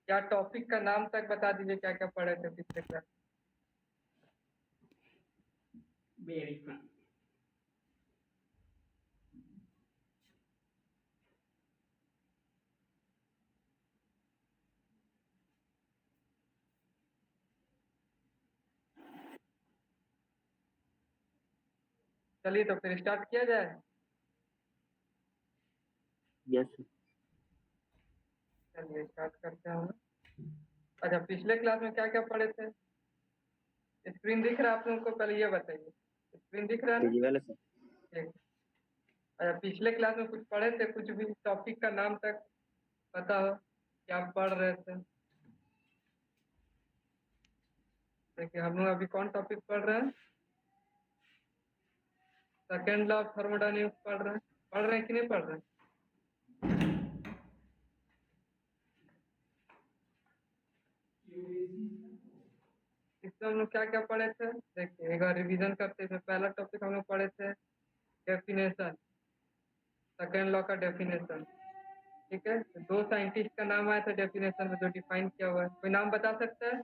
या टॉपिक का नाम तक बता दीजिए, क्या क्या पढ़े थे पिछले क्लास। Very fine. चलिए तो फिर स्टार्ट किया जाए। यस चलिए स्टार्ट करते हैं हम। अच्छा, पिछले क्लास में क्या क्या पढ़े थे? स्क्रीन दिख रहा है आप लोगों को? पहले ये बताइए, स्क्रीन दिख रहा है ना? Visual sir. ठीक। अच्छा, पिछले क्लास में कुछ पढ़े थे, कुछ भी टॉपिक का नाम तक पता हो क्या आप पढ़ रहे थे? देखिए हम लोग अभी कौन टॉपिक पढ़ रहे हैं? सेकेंड लॉ ऑफ थर्मोडायनेमिक्स पढ़ रहे हैं कि नहीं पढ़ रहे हैं? इसमें हम लोग क्या क्या पढ़े थे देखिए, एक बार रिवीजन करते थे। पहला टॉपिक हम लोग पढ़े थे डेफिनेशन, सेकेंड लॉ का डेफिनेशन। ठीक है, तो दो साइंटिस्ट का नाम आया था डेफिनेशन में जो डिफाइन किया हुआ है। कोई नाम बता सकता है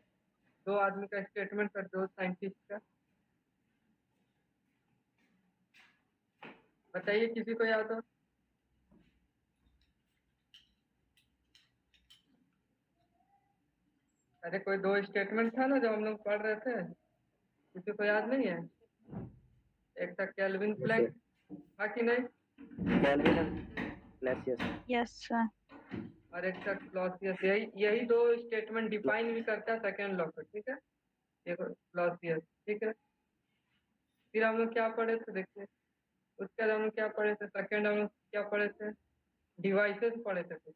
दो आदमी का स्टेटमेंट कर, दो साइंटिस्ट का बताइए, किसी को याद हो? अरे कोई दो स्टेटमेंट था ना जो हम लोग पढ़ रहे थे, किसी को याद नहीं है? एक था केल्विन प्लैंक, था कि नहीं? Kelvin Clausius. Yes sir. और एक था क्लॉसियस। यही यही दो स्टेटमेंट डिफाइन भी करता है सेकेंड लॉ को। ठीक है, ये क्लॉसियस। ठीक है, फिर हम लोग क्या पढ़े थे देखिए, उसके बाद हम लोग क्या पढ़े थे, सेकेंड हम लोग क्या पढ़े थे, डिवाइसेस पढ़े थे कुछ।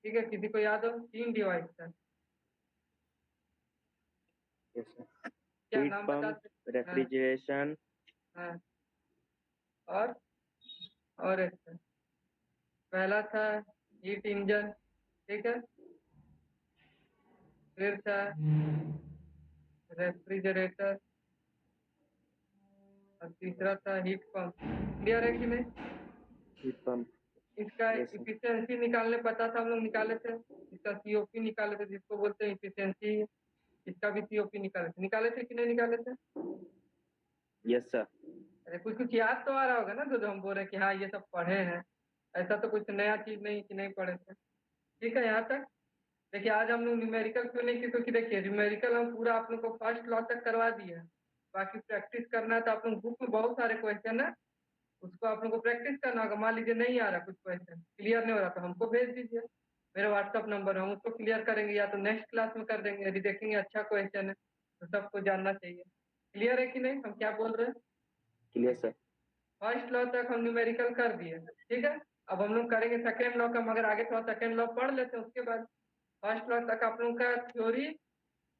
ठीक है, किसी को याद हो? तीन डिवाइस था, यस सर। क्या हीट नाम बता पंप, सकते? हाँ रेफ्रिजरेशन, हाँ। और एक था, पहला था हीट इंजन। ठीक है, फिर था रेफ्रिजरेटर, और तीसरा था हीट पंप। क्लियर है कि नहीं? Heat pump. इसका यस सर। इफिशियंसी निकालने पता था, हम लोग निकाले थे। इसका सीओपी निकाले थे, जिसको बोलते हैं इफिशियंसी। इसका भी सीओपी निकाले थे कि नहीं निकाले थे? Yes sir. अरे कुछ कुछ याद तो आ रहा होगा ना, जो जो हम बोल रहे हैं कि हाँ ये सब पढ़े हैं। ऐसा तो कुछ नया चीज नहीं कि नहीं पढ़े थे। ठीक है, यहाँ तक। देखिए आज हम लोग न्यूमेरिकल क्यों नहीं किए, क्योंकि देखिए न्यूमेरिकल हम पूरा आप लोग को फर्स्ट लॉ तक करवा दिए हैं। बाकी प्रैक्टिस करना है, तो आप लोग बुक में बहुत सारे क्वेश्चन है, उसको आप लोग को प्रैक्टिस करना होगा। मान लीजिए नहीं आ रहा, कुछ क्वेश्चन क्लियर नहीं हो रहा, तो हमको भेज दीजिए। मेरा व्हाट्सअप नंबर है, हम उसको क्लियर करेंगे, या तो नेक्स्ट क्लास में कर देंगे। यदि देखेंगे अच्छा क्वेश्चन है तो सबको जानना चाहिए। क्लियर है कि नहीं, हम क्या बोल रहे हैं? Clear sir. फर्स्ट लॉ तक हम न्यूमेरिकल कर दिए। ठीक है, अब हम लोग करेंगे सेकेंड लॉ का, मगर आगे थोड़ा सेकेंड लॉ पढ़ लेते हैं, उसके बाद फर्स्ट लॉ तक आप लोगों का थ्योरी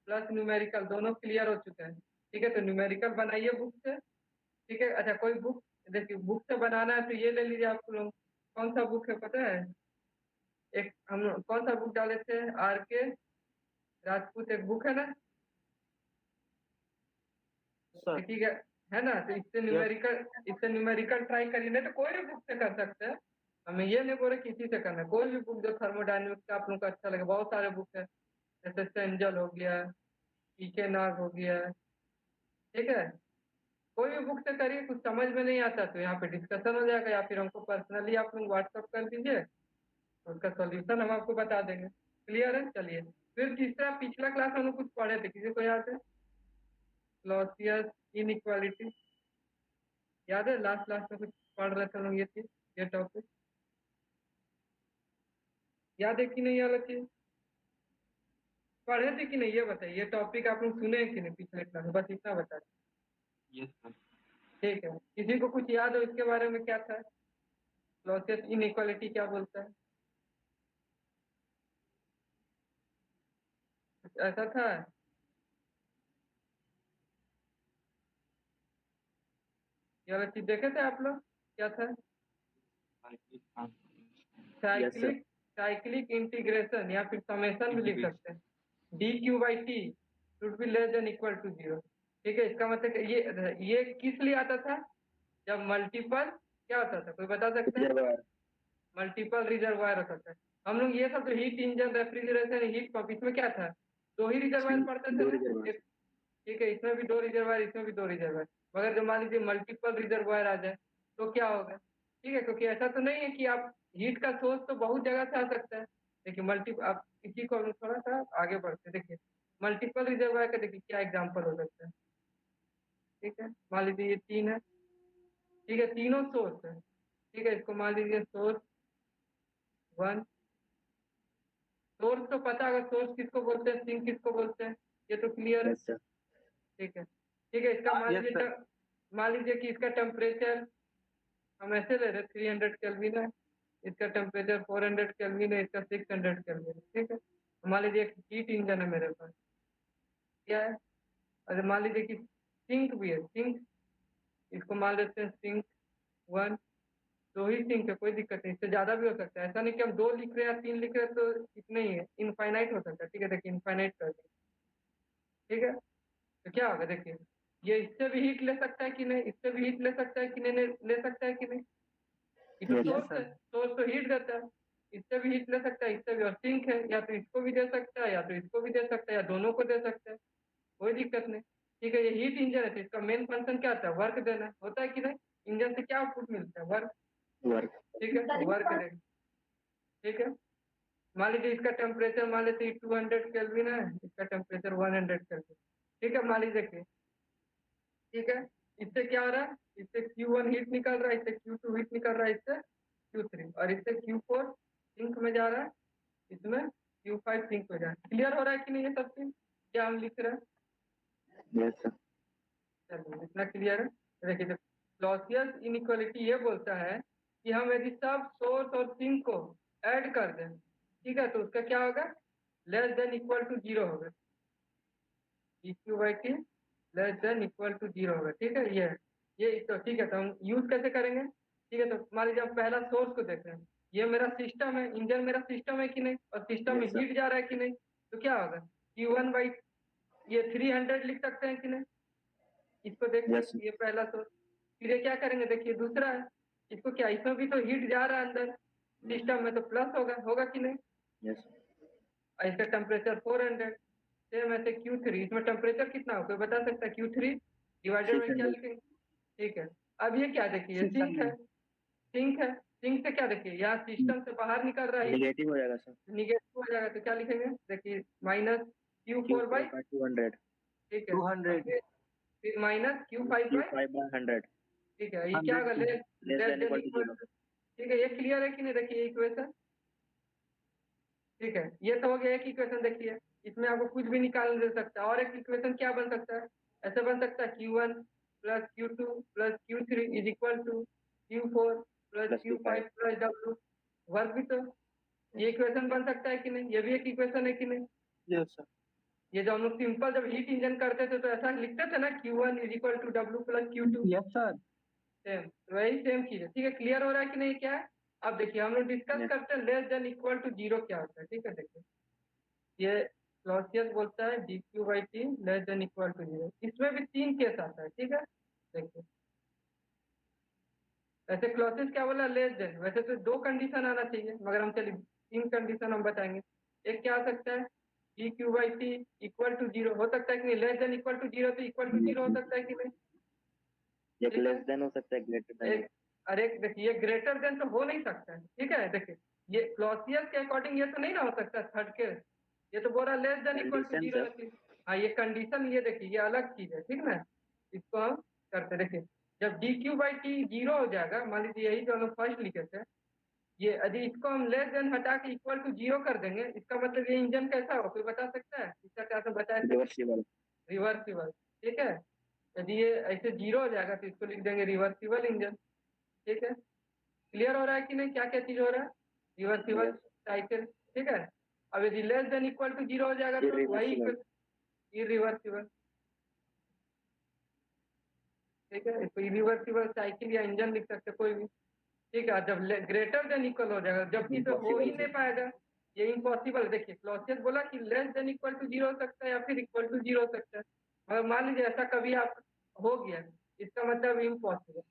प्लस न्यूमेरिकल दोनों क्लियर हो चुके हैं। ठीक है, तो न्यूमेरिकल बनाइए बुक से। ठीक है, अच्छा कोई बुक, देखिए बुक से बनाना है तो ये ले लीजिए आप लोग। कौन सा बुक है पता है? एक हम लोग कौन सा बुक डाले थे, आर के राजपूत एक बुक है ना, सर। ठीक है ना? तो इससे न्यूमेरिकल ट्राई करिए, नहीं तो कोई भी बुक से कर सकते हैं। हमें ये नहीं बोल रहे किसी से करना है, कोई भी बुक जो थर्मोडायनेमिक्स का आप लोग को अच्छा लगे। बहुत सारे बुक है, जैसे सेंजल हो गया, पीके नाग हो गया। ठीक है, कोई भी बुक से करिए। कुछ समझ में नहीं आता तो यहाँ पे डिस्कशन हो जाएगा, या फिर हमको पर्सनली आप लोग व्हाट्सअप कर दीजिए, तो उसका सॉल्यूशन हम आपको बता देंगे। क्लियर है? चलिए, फिर तीसरा, पिछला क्लास हम लोग कुछ पढ़े थे, किसी को याद है? लॉसियस इनइक्वालिटी, याद है? लास्ट लास्ट में कुछ पढ़ रहे थे हम लोग ये चीज, ये टॉपिक याद है कि नहीं? ये वाला चीज पढ़े थे कि नहीं, ये बताइए। ये टॉपिक आप लोग सुने हैं कि नहीं पिछले क्लास में? बस इतना बता दीजिए। Yes sir. ठीक है, किसी को कुछ याद हो इसके बारे में, क्या था लॉसियस इनइक्वालिटी, क्या बोलता है? कुछ ऐसा था? ये वाला चीज देखे थे आप लोग, क्या था? Yes sir. Cyclic cyclic integration, या फिर समेशन भी लिख सकते हैं। D q by t should be less than equal to zero. ठीक है, इसका मतलब कि ये किस लिए आता था? जब मल्टीपल क्या होता था, कोई बता सकता है? रिजर्वायर। मल्टीपल रिजर्वायर होता था। हम लोग ये सब तो heat engine, refrigeration, heat pump, इसमें क्या था, 2 ही रिजर्वायर पढ़ते थे दो ना। रिजर्वायर। ठीक है, इसमें भी 2 रिजर्वायर, इसमें भी 2 रिजर्वायर। मगर जो मान लीजिए मल्टीपल रिजर्वायर आ जाए तो क्या होगा? ठीक है, क्योंकि ऐसा तो नहीं है कि आप हीट का सोर्स तो बहुत जगह से आ सकता है। देखिए आप इसी को हम थोड़ा सा आगे बढ़ते, देखिए मल्टीपल रिजर्वायर का देखिए क्या एग्जाम्पल हो सकता है। ठीक है, मान लीजिए ये 3 है। ठीक है, तीनों सोर्स है। ठीक है, इसको मान लीजिए सोर्स 1। सोर्स तो पता होगा, सोर्स किसको बोलते हैं, सिंक किसको बोलते हैं, ये तो क्लियर है। Yes sir. ठीक है, ठीक है, इसका मान Yes, लीजिए sir. मान लीजिए कि इसका टेम्परेचर हम ऐसे ले रहे 300 केल्विन है, इसका टेम्परेचर 400 केल्विन है, इसका 600 केल्विन है। ठीक है, तो मान लीजिए एक हीट इंजन है मेरे पास, क्या है, अरे मान लीजिए कि सिंक भी है, सिंक, इसको मान लेते हैं सिंक 1। 2 ही सिंक है, कोई दिक्कत नहीं, इससे ज़्यादा भी हो सकता है, ऐसा नहीं कि हम 2 लिख रहे हैं या 3 लिख रहे हैं तो इतना ही है, इनफाइनाइट हो सकता है। ठीक है, देखिए इनफाइनाइट कर दिए। ठीक है, तो क्या होगा देखिए, ये इससे भी हीट ले सकता है कि नहीं, इससे भी हीट ले सकता है कि नहीं, ले सकता है कि नहीं, ये तो Yes, Yes, सोर्स sir. है, सोर्स तो हीट देता है, इससे भी हीट ले सकता है, इससे भी, और सिंक है, या तो इसको भी दे सकता है या तो इसको भी दे सकता है या दोनों को दे सकता है, कोई दिक्कत नहीं। ठीक है, ये हीट इंजन है तो इसका मेन फंक्शन क्या होता है, वर्क देना होता है कि नहीं, इंजन से क्या आउटपुट मिलता है, वर्क। वर्क। ठीक है, तो वर्क देगा। ठीक है, मान लीजिए इसका टेम्परेचर मान लेते हैं 200 केल्विन है, इसका टेम्परेचर 100 केल्विन। ठीक है, मान लीजिए देखिए, ठीक है, इससे क्या हो रहा है, इससे Q1 हीट निकल रहा है, इससे Q2 हीट निकल रहा है, इससे Q3, और इससे Q4 सिंक में जा रहा है, इसमें Q5 सिंक में जा रहा है। क्लियर हो रहा है कि नहीं ये सब चीज, क्या हम लिख रहे हैं? Yes sir. चलिए, इतना क्लियर है। तो देखिए, जो क्लॉसियस इनइक्वालिटी ये बोलता है कि हम यदि सब सोर्स और सिंक को ऐड कर दें, ठीक है, तो उसका क्या होगा, less than equal to zero होगा, EQ/T less than equal to zero होगा। ठीक है, ये तो ठीक है, तो हम यूज कैसे करेंगे? ठीक है, तो मान लीजिए हम पहला सोर्स को देख रहे हैं, ये मेरा सिस्टम है, इंजन मेरा सिस्टम है कि नहीं, और सिस्टम में Yes, sir. हीट जा रहा है कि नहीं, तो क्या होगा, Q1 ये 300 लिख सकते हैं कि नहीं, इसको देखिए, Yes, sir. ये पहला सोर्स। फिर ये क्या करेंगे, देखिए दूसरा है, इसको क्या, इसमें भी तो हीट जा रहा है अंदर सिस्टम में, तो प्लस होगा, होगा कि नहीं, Yes. और इसका टेम्परेचर 400। सेम ऐसे Q3, इसमें टेम्परेचर कितना हो, कोई बता सकता है, Q3 डिवाइडेड बाई क्या 600. लिखेंगे? ठीक है, अब ये क्या देखिए, Six सिंक है, hundred. सिंक है, सिंक से क्या देखिए, यहाँ सिस्टम से बाहर निकल रहा है, नेगेटिव हो जाएगा सर। निगेटिव हो जाएगा, तो क्या लिखेंगे, देखिए minus Q4 Q4 by, by 200. ठीक है, Two और hundred. फिर minus Q5 by, Q5 by 100. ठीक है, ये क्या Hundred होगा, K. Less Less less than than equal to equal 0. To. ठीक है, ये क्लियर है कि नहीं, देखिए इक्वेशन। ठीक है, ये तो हो गया एक इक्वेशन, देखिए इसमें आपको कुछ भी निकाल दे सकता है, और एक इक्वेशन क्या बन सकता है, ऐसे बन सकता है Q1 plus Q2 plus Q3 is equal to Q4 plus Plus Q5. Q5 plus W, work भी तो, ये इक्वेशन बन सकता है कि नहीं, ये भी एक इक्वेशन है कि नहीं। Yes, sir. ये जो हम लोग सिंपल जब हीट इंजन करते थे तो ऐसा लिखते थे ना, Q1 is equal to W plus Q2, Yes, sir. Same, तो वही सेम चीज है। ठीक है, क्लियर हो रहा है कि नहीं, क्या है, अब देखिए हम लोग डिस्कस Yes. करते हैं less than equal to zero क्या होता है। ठीक है, देखिए ये क्लॉसियस बोलता है DQ/T less than equal to zero, इसमें भी 3 केस आता है। ठीक है, देखिए वैसे क्लॉसियस क्या बोला, लेस देन, वैसे तो 2 कंडीशन आना चाहिए, मगर हम चलिए 3 कंडीशन हम बताएंगे। एक क्या हो सकता है, DQ/T इक्वल टू जीरो हो सकता है कि नहीं, less than equal to zero तो इक्वल टू जीरो हो सकता है कि नहीं। एक ठीक है, लेस देन हो सकता है, ग्रेटर देन हो। एक, अरे देखिए ये ग्रेटर देन तो हो नहीं सकता है। ठीक है, देखिए ये क्लॉसियस के अकॉर्डिंग ये तो नहीं ना हो सकता थर्ड केस, ये तो बोल रहा less than equal to condition zero sir. है। हाँ, ये कंडीशन, ये देखिए ये अलग चीज है, ठीक ना, इसको हम करते, देखिए जब DQ/T जीरो हो जाएगा, मान लीजिए यही जो हम फर्स्ट लिखे थे, ये यदि इसको हम लेस देन हटा के इक्वल टू जीरो कर देंगे, इसका मतलब ये इंजन कैसा हो, कोई बता सकता है इसका, क्या से बताया, रिवर्सिबल। रिवर्सिबल। ठीक है, यदि ये ऐसे जीरो हो जाएगा तो इसको लिख देंगे रिवर्सिबल इंजन। ठीक है, क्लियर हो रहा है कि नहीं, क्या क्या चीज हो रहा है, रिवर्सिबल Yes. साइकिल। ठीक है, अब यदि less than equal to zero हो जाएगा तो वही Irreversible. इरिवर्सिबल। ठीक है, इसको इरिवर्सिबल साइकिल या इंजन लिख सकते कोई भी। ठीक है, जब ग्रेटर देन इक्वल हो जाएगा, जबकि तो हो ही Impossible नहीं sir. पाएगा, ये इम्पॉसिबल। देखिए क्लॉसियस बोला कि less than equal to zero हो सकता है या फिर इक्वल टू जीरो हो सकता है, मगर मान लीजिए ऐसा कभी आप हो गया, इसका मतलब इम्पॉसिबल।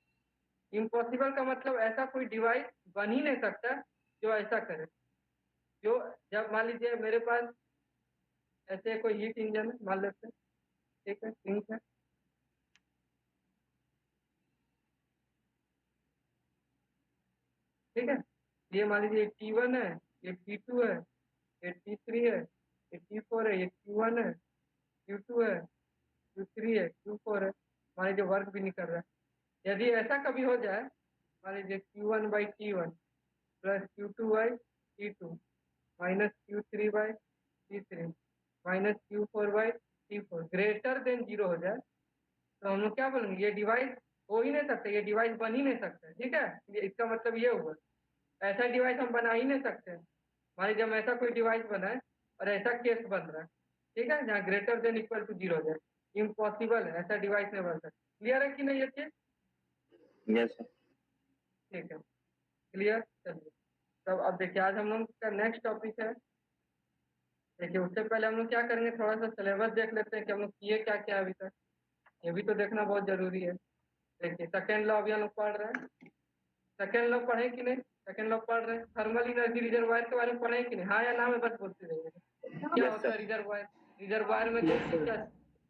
इम्पॉसिबल का मतलब ऐसा कोई डिवाइस बन ही नहीं सकता जो ऐसा करे। जो जब मान लीजिए मेरे पास ऐसे कोई हीट इंजन है मान लेते हैं, ठीक है, सिंक है, ठीक है, ये मान लीजिए T1 है, ये T2 है, ये T3 है, ये T4 है, ये Q1 है, Q2 है, Q3 है, Q4 है। मान लीजिए वर्क भी नहीं कर रहा है। यदि ऐसा कभी हो जाए, मान लीजिए Q1/T1 plus Q2/T2 minus Q3/T3 minus Q4/T4 greater than 0 हो जाए, तो हम लोग क्या बोलेंगे, ये डिवाइस हो ही नहीं सकता, ये डिवाइस बन ही नहीं सकता, ठीक है। इसका मतलब ये हुआ, ऐसा डिवाइस हम बना ही नहीं सकते। मान लीजिए हम ऐसा कोई डिवाइस बनाए और ऐसा केस बन रहा है, ठीक है, जहाँ ग्रेटर देन इक्वल टू 0 हो जाए, इम्पॉसिबल है, ऐसा डिवाइस नहीं बन सकता। क्लियर है कि नहीं ये चीज? Yes sir. ठीक है, क्लियर। चलिए तब अब देखिए आज हम लोग का नेक्स्ट टॉपिक है। देखिए उससे पहले हम लोग क्या करेंगे, थोड़ा सा सिलेबस देख लेते हैं कि हम लोग किए क्या क्या अभी तक, ये भी तो देखना बहुत जरूरी है। देखिए सेकेंड लॉ अभी हम लोग पढ़ रहे हैं, सेकेंड लॉ पढ़े कि नहीं, सेकेंड लॉ पढ़ रहे हैं। थर्मल एनर्जी रिजर्वायर के बारे में पढ़े कि नहीं, हाँ या ना में बस बोलते रहिए। क्या यस होता है सर। रिजर्वायर? रिजर्वायर में दो चीज है,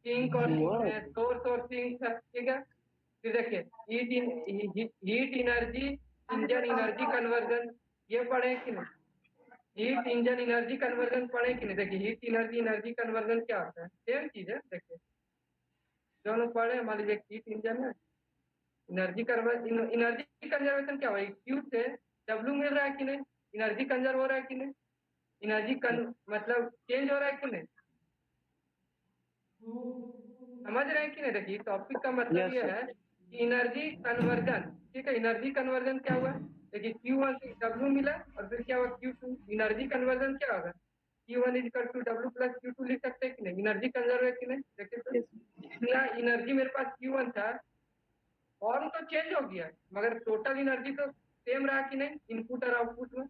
सिंक और सोर्स और सिंक है, ठीक है। फिर देखिए heat energy engine energy conversion, ये पढ़े कि नहीं? हीट इंजन एनर्जी कन्वर्जन पढ़े कि नहीं? देखिए हीट एनर्जी एनर्जी कन्वर्जन क्या होता है, सेम चीज है। देखिए दोनों पढ़े, मान लीजिए हीट इंजन है, एनर्जी कंजर्वेशन क्या हुआ, क्यू से डब्ल्यू मिल रहा है कि नहीं, एनर्जी कंजर्व हो रहा है कि नहीं, मतलब चेंज हो रहा है कि नहीं, समझ रहे हैं कि नहीं? देखिए टॉपिक का मतलब यस ये सर। है कि एनर्जी कन्वर्जन, ठीक है, एनर्जी कन्वर्जन क्या हुआ, देखिए Q1 से W मिला और फिर क्या हुआ Q2, एनर्जी कन्वर्जन क्या होगा, Q1 equal to W plus Q2 लिख सकते हैं कि नहीं, एनर्जी कंजर्व है कि नहीं। देखिए तो इतना एनर्जी मेरे पास Q1 था, फॉर्म तो चेंज हो गया मगर टोटल एनर्जी तो सेम रहा कि नहीं, इनपुट और आउटपुट में।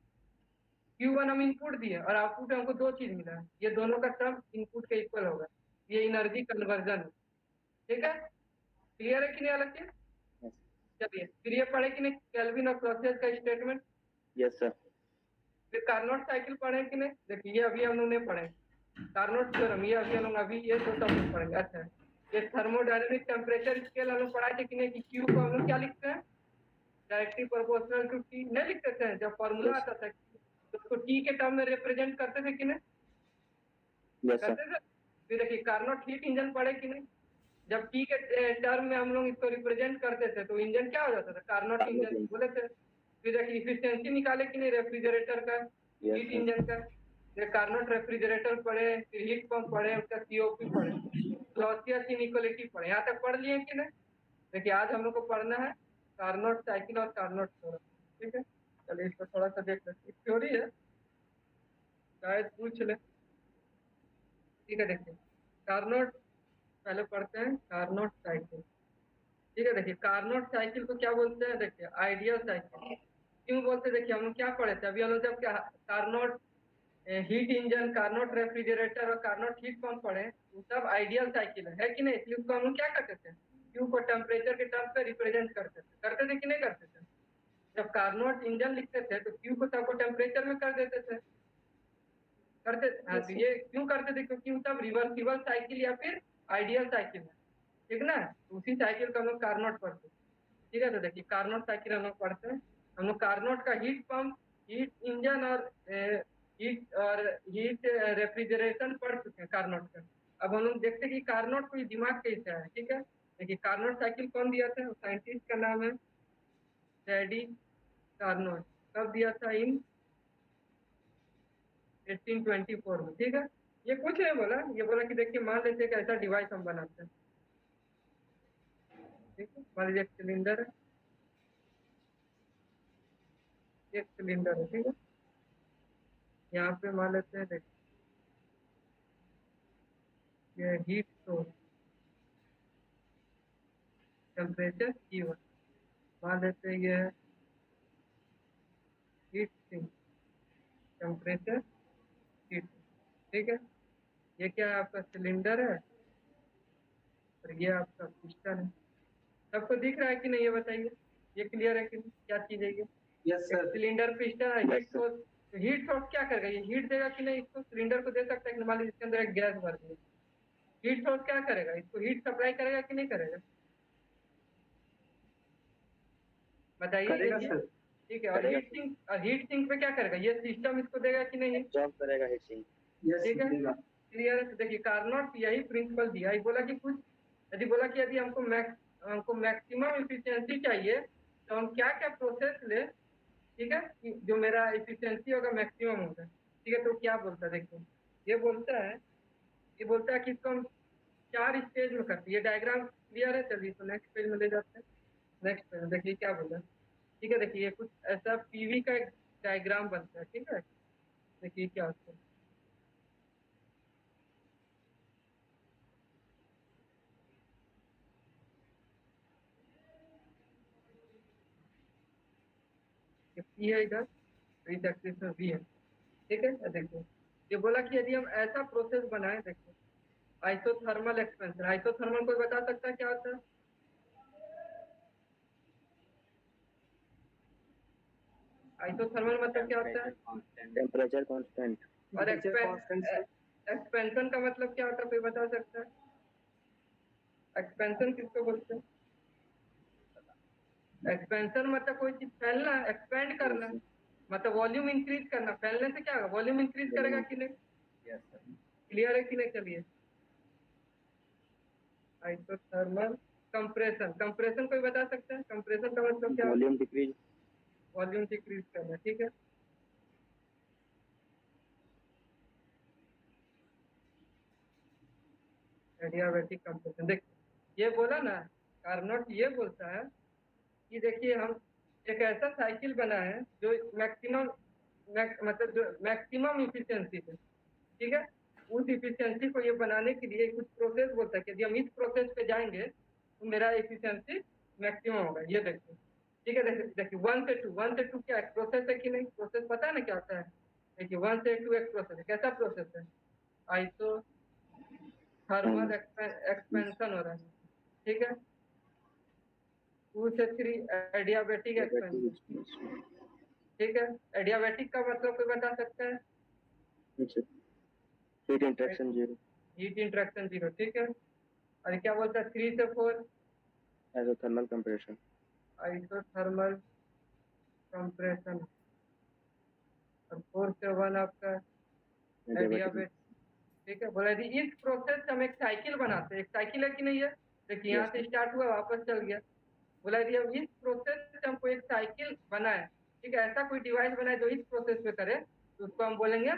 Q1 हम इनपुट दिए और आउटपुट हमको दो चीज मिला है, ये दोनों का सम इनपुट के इक्वल होगा, ये एनर्जी कन्वर्जन है, ठीक है। क्लियर है कि नहीं अलग चीज? चलिए फिर ये पढ़े कि नहीं केल्विन और क्लॉसियस का स्टेटमेंट। Yes sir. फिर कार्नोट साइकिल पढ़े कि नहीं? देखिए ये अभी हम लोग ने पढ़े, कार्नोट थ्योरम ये अभी हम लोग अभी ये दो टॉपिक पढ़ेंगे। अच्छा ये थर्मोडायनेमिक टेम्परेचर स्केल हम लोग पढ़ा थे कि नहीं, कि क्यू को हम लोग क्या लिखते हैं, डायरेक्टली प्रोपोर्शनल टू टी नहीं लिखते थे, जब फॉर्मूला आता था तो उसको टी के टर्म में रिप्रेजेंट करते थे कि नहीं, यस सर। करते थे। फिर देखिए कार्नोट हीट इंजन पढ़े कि नहीं, जब टी के टर्म में हम लोग इसको रिप्रेजेंट करते थे तो इंजन क्या हो जाता था, कार्नोट इंजन बोले थे। फिर देखिए इफिशियंसी निकाले कि नहीं रेफ्रिजरेटर का, हीट इंजन का, फिर कार्नोट रेफ्रिजरेटर पढ़े, फिर हीट पंप पढ़े, उसका सीओपी पढ़े, क्लॉसियस इनइक्वालिटी पढ़े, यहाँ तक पढ़ लिए कि नहीं। देखिए आज हम लोग को पढ़ना है कार्नोट साइकिल और कार्नोट थ्योरम, ठीक है। चलिए इसको थोड़ा सा देख लेते, थ्योरी है शायद पूछ ले, ठीक है। देखिए कार्नोट पहले पढ़ते हैं, कार्नोट साइकिल, ठीक है। देखिए कार्नोट साइकिल को क्या बोलते हैं, देखिए आइडियल साइकिल क्यों बोलते हैं, देखिए हम लोग क्या पढ़े थे अभी, हम लोग जब क्या Carnot heat engine, Carnot refrigerator और कार्नोट हीट पंप पढ़े, वो सब आइडियल साइकिल है कि नहीं। इसलिए उसको हम लोग क्या करते थे, क्यू को टेम्परेचर के टर्म पे रिप्रेजेंट करते थे कि नहीं करते थे। जब कार्नोट इंजन लिखते थे तो क्यू को सबको टेम्परेचर में कर देते थे, करते हाँ, तो ये क्यों करते थे, क्योंकि वो सब रिवर्सिबल साइकिल या फिर आइडियल साइकिल है, ठीक ना। उसी साइकिल को हम लोग कार्नोट पढ़ते हैं, ठीक है। तो देखिए कार्नोट साइकिल हम लोग पढ़ते हैं, हम लोग कार्नोट का हीट पंप, हीट इंजन और हीट रेफ्रिजरेशन पढ़ चुके हैं कार्नोट का। अब हम लोग देखते हैं कि कार्नोट को दिमाग कैसे है, ठीक है। देखिए कार्नोट साइकिल कौन दिया था, साइंटिस्ट का नाम है फ्रेडी कार्नोट, कब दिया था, इन 1824 में, ठीक है। ये कुछ नहीं बोला, ये बोला कि देखिए मान लेते हैं कि ऐसा डिवाइस हम बनाते हैं, ठीक है। मान लीजिए एक सिलेंडर है, एक सिलेंडर है, ठीक है। यहाँ पे मान लेते हैं देखिए ये हीट सोर्स, टेम्परेचर T1, मान लेते हैं ये हीट सिंक, टेम्परेचर T2, ठीक है। ये क्या है, आपका सिलेंडर है और ये आपका पिस्टन है। सबको दिख रहा है कि नहीं ये बताइए, ये क्लियर है कि नहीं, क्या चीज है ये, यस एक सर। सिलेंडर पिस्टन है, हीट सोर्स तो हीट सोर्स क्या करेगा, ये हीट देगा कि नहीं, इसको सिलेंडर को दे सकता है कि मान लीजिए इसके अंदर एक गैस भर दी, हीट सोर्स क्या करेगा, इसको हीट सप्लाई करेगा कि नहीं करेगा, बताइए ये करेगा चीज। सर। ठीक है, और करेगा हीट सिंक पे क्या करेगा, ये सिस्टम इसको देगा कि नहीं, एब्जॉर्ब करेगा हीट सिंक। यस ठीक है देगा। क्लियर है। तो देखिए कार्नोट यही प्रिंसिपल दिया, ये बोला कि कुछ, यदि बोला कि यदि हमको मैक्सिमम इफिशियंसी चाहिए तो हम क्या क्या प्रोसेस ले, ठीक है, कि जो मेरा इफिशियंसी होगा मैक्सिमम होगा, ठीक है। तो क्या बोलता है देखिए, ये बोलता है कि इसको हम 4 स्टेज में करते हैं। ये डायग्राम क्लियर है, चलिए तो नेक्स्ट पेज में ले जाते हैं। नेक्स्ट पेज में देखिए क्या बोला है। ठीक है, देखिए ये कुछ ऐसा पीवी का एक डायग्राम बनता है, ठीक है। देखिए क्या होता है, ये पी है इधर, तो इस एक्सिस में वी है, ठीक है। देखिए ये बोला कि यदि हम ऐसा प्रोसेस बनाए, देखिए आइसोथर्मल एक्सपेंशन, आइसोथर्मल कोई बता सकता है क्या होता है, आइसोथर्मल मतलब क्या होता है, टेम्परेचर कांस्टेंट। और कांस्टेंट सर। एक्सपेंशन का मतलब क्या होता है, कोई बता सकता है, एक्सपेंशन किसको बोलते हैं, एक्सपेंशन मतलब कोई चीज फैलना, एक्सपेंड करना, मतलब वॉल्यूम इंक्रीज करना, फैलने से क्या होगा, वॉल्यूम इंक्रीज करेगा कि नहीं, क्लियर है कि नहीं। चलिए आइसोथर्मल कंप्रेशन, कंप्रेशन कोई बता सकता है, कंप्रेशन का मतलब क्या होता वॉल्यूम डिक्रीज। है, वॉल्यूम डिक्रीज करना, ठीक है। एडियाबैटिक कंप्रेशन, देखिए ये बोला ना, कार्नोट ये बोलता है कि देखिए हम एक ऐसा साइकिल बना है जो मैक्सिमम मतलब जो मैक्सिमम इफिशियंसी है, ठीक है। उस इफिशियंसी को ये बनाने के लिए कुछ प्रोसेस बोलता है कि यदि हम इस प्रोसेस पे जाएंगे तो मेरा इफिशियंसी मैक्सिमम होगा, ये देखिए, ठीक है। देखिए देखिए 1 से 2 क्या प्रोसेस है कि नहीं, प्रोसेस पता है ना क्या होता है, देखिए 1 से 2 एक प्रोसेस है, कैसा प्रोसेस है, आइसो थर्मल एक्सपेंशन हो रहा है, ठीक है। 2 से 3 एडियाबैटिक एक्सपेंशन, ठीक है। एडियाबैटिक का मतलब कोई बता सकता है, heat interaction zero. Heat interaction zero, ठीक है। और क्या बोलता है 3 से 4 आइसोथर्मल कंप्रेशन। आइसोथर्मल कंप्रेशन, और 4 से 1 आपका एडियाबैटिक, ठीक है। बोला यदि इस प्रोसेस से हम एक साइकिल बनाते हैं, एक साइकिल है कि नहीं है, देखिए यहाँ से स्टार्ट हुआ वापस चल गया, बोला यदि हम इस प्रोसेस से हमको एक साइकिल बनाए, ठीक है, ऐसा कोई डिवाइस बनाए जो इस प्रोसेस पे करे, तो उसको हम बोलेंगे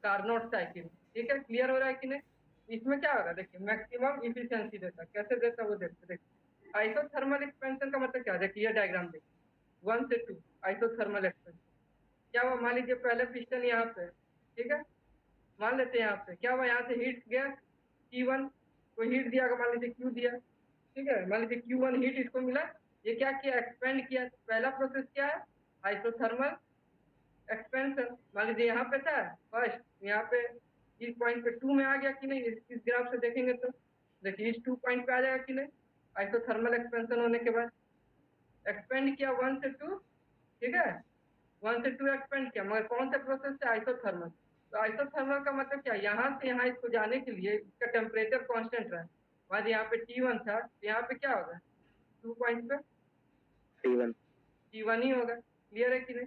कार्नोट साइकिल, ठीक है। क्लियर हो रहा है कि नहीं। इसमें क्या होगा, देखिए मैक्सिमम इफिशियंसी देता, कैसे देता वो देखते, देखिए आइसोथर्मल एक्सपेंशन का मतलब क्या है, देखिए ये डायग्राम देखिए 1 से 2 आइसोथर्मल एक्सपेंशन, क्या हुआ, मान लीजिए पहले पिस्टन यहाँ पे, ठीक है, मान लेते हैं यहाँ पे क्या हुआ, यहाँ से हीट गया T1 को हीट दिया, मान लीजिए Q दिया, ठीक है, मान लीजिए Q1 हीट इसको मिला, ये क्या किया, एक्सपेंड किया। पहला प्रोसेस क्या है, आइसोथर्मल एक्सपेंशन। मान लीजिए यहाँ पे था फर्स्ट, यहाँ पे इस पॉइंट पे 2 में आ गया कि नहीं, इस ग्राफ से देखेंगे तो देखिए इस 2 पॉइंट पे आ जाएगा कि नहीं, आइसोथर्मल एक्सपेंशन होने के बाद एक्सपेंड किया 1 से 2, ठीक है, 1 से 2 एक्सपेंड किया, मगर कौन सा प्रोसेस है, आइसोथर्मल। तो आइसोथर्मल का मतलब क्या, यहाँ से यहाँ इसको जाने के लिए इसका टेम्परेचर कांस्टेंट रहा, मान यहाँ पे T1 था, तो यहाँ पे क्या होगा, 2 पॉइंट पे T1। T1 ही होगा, क्लियर है कि नहीं,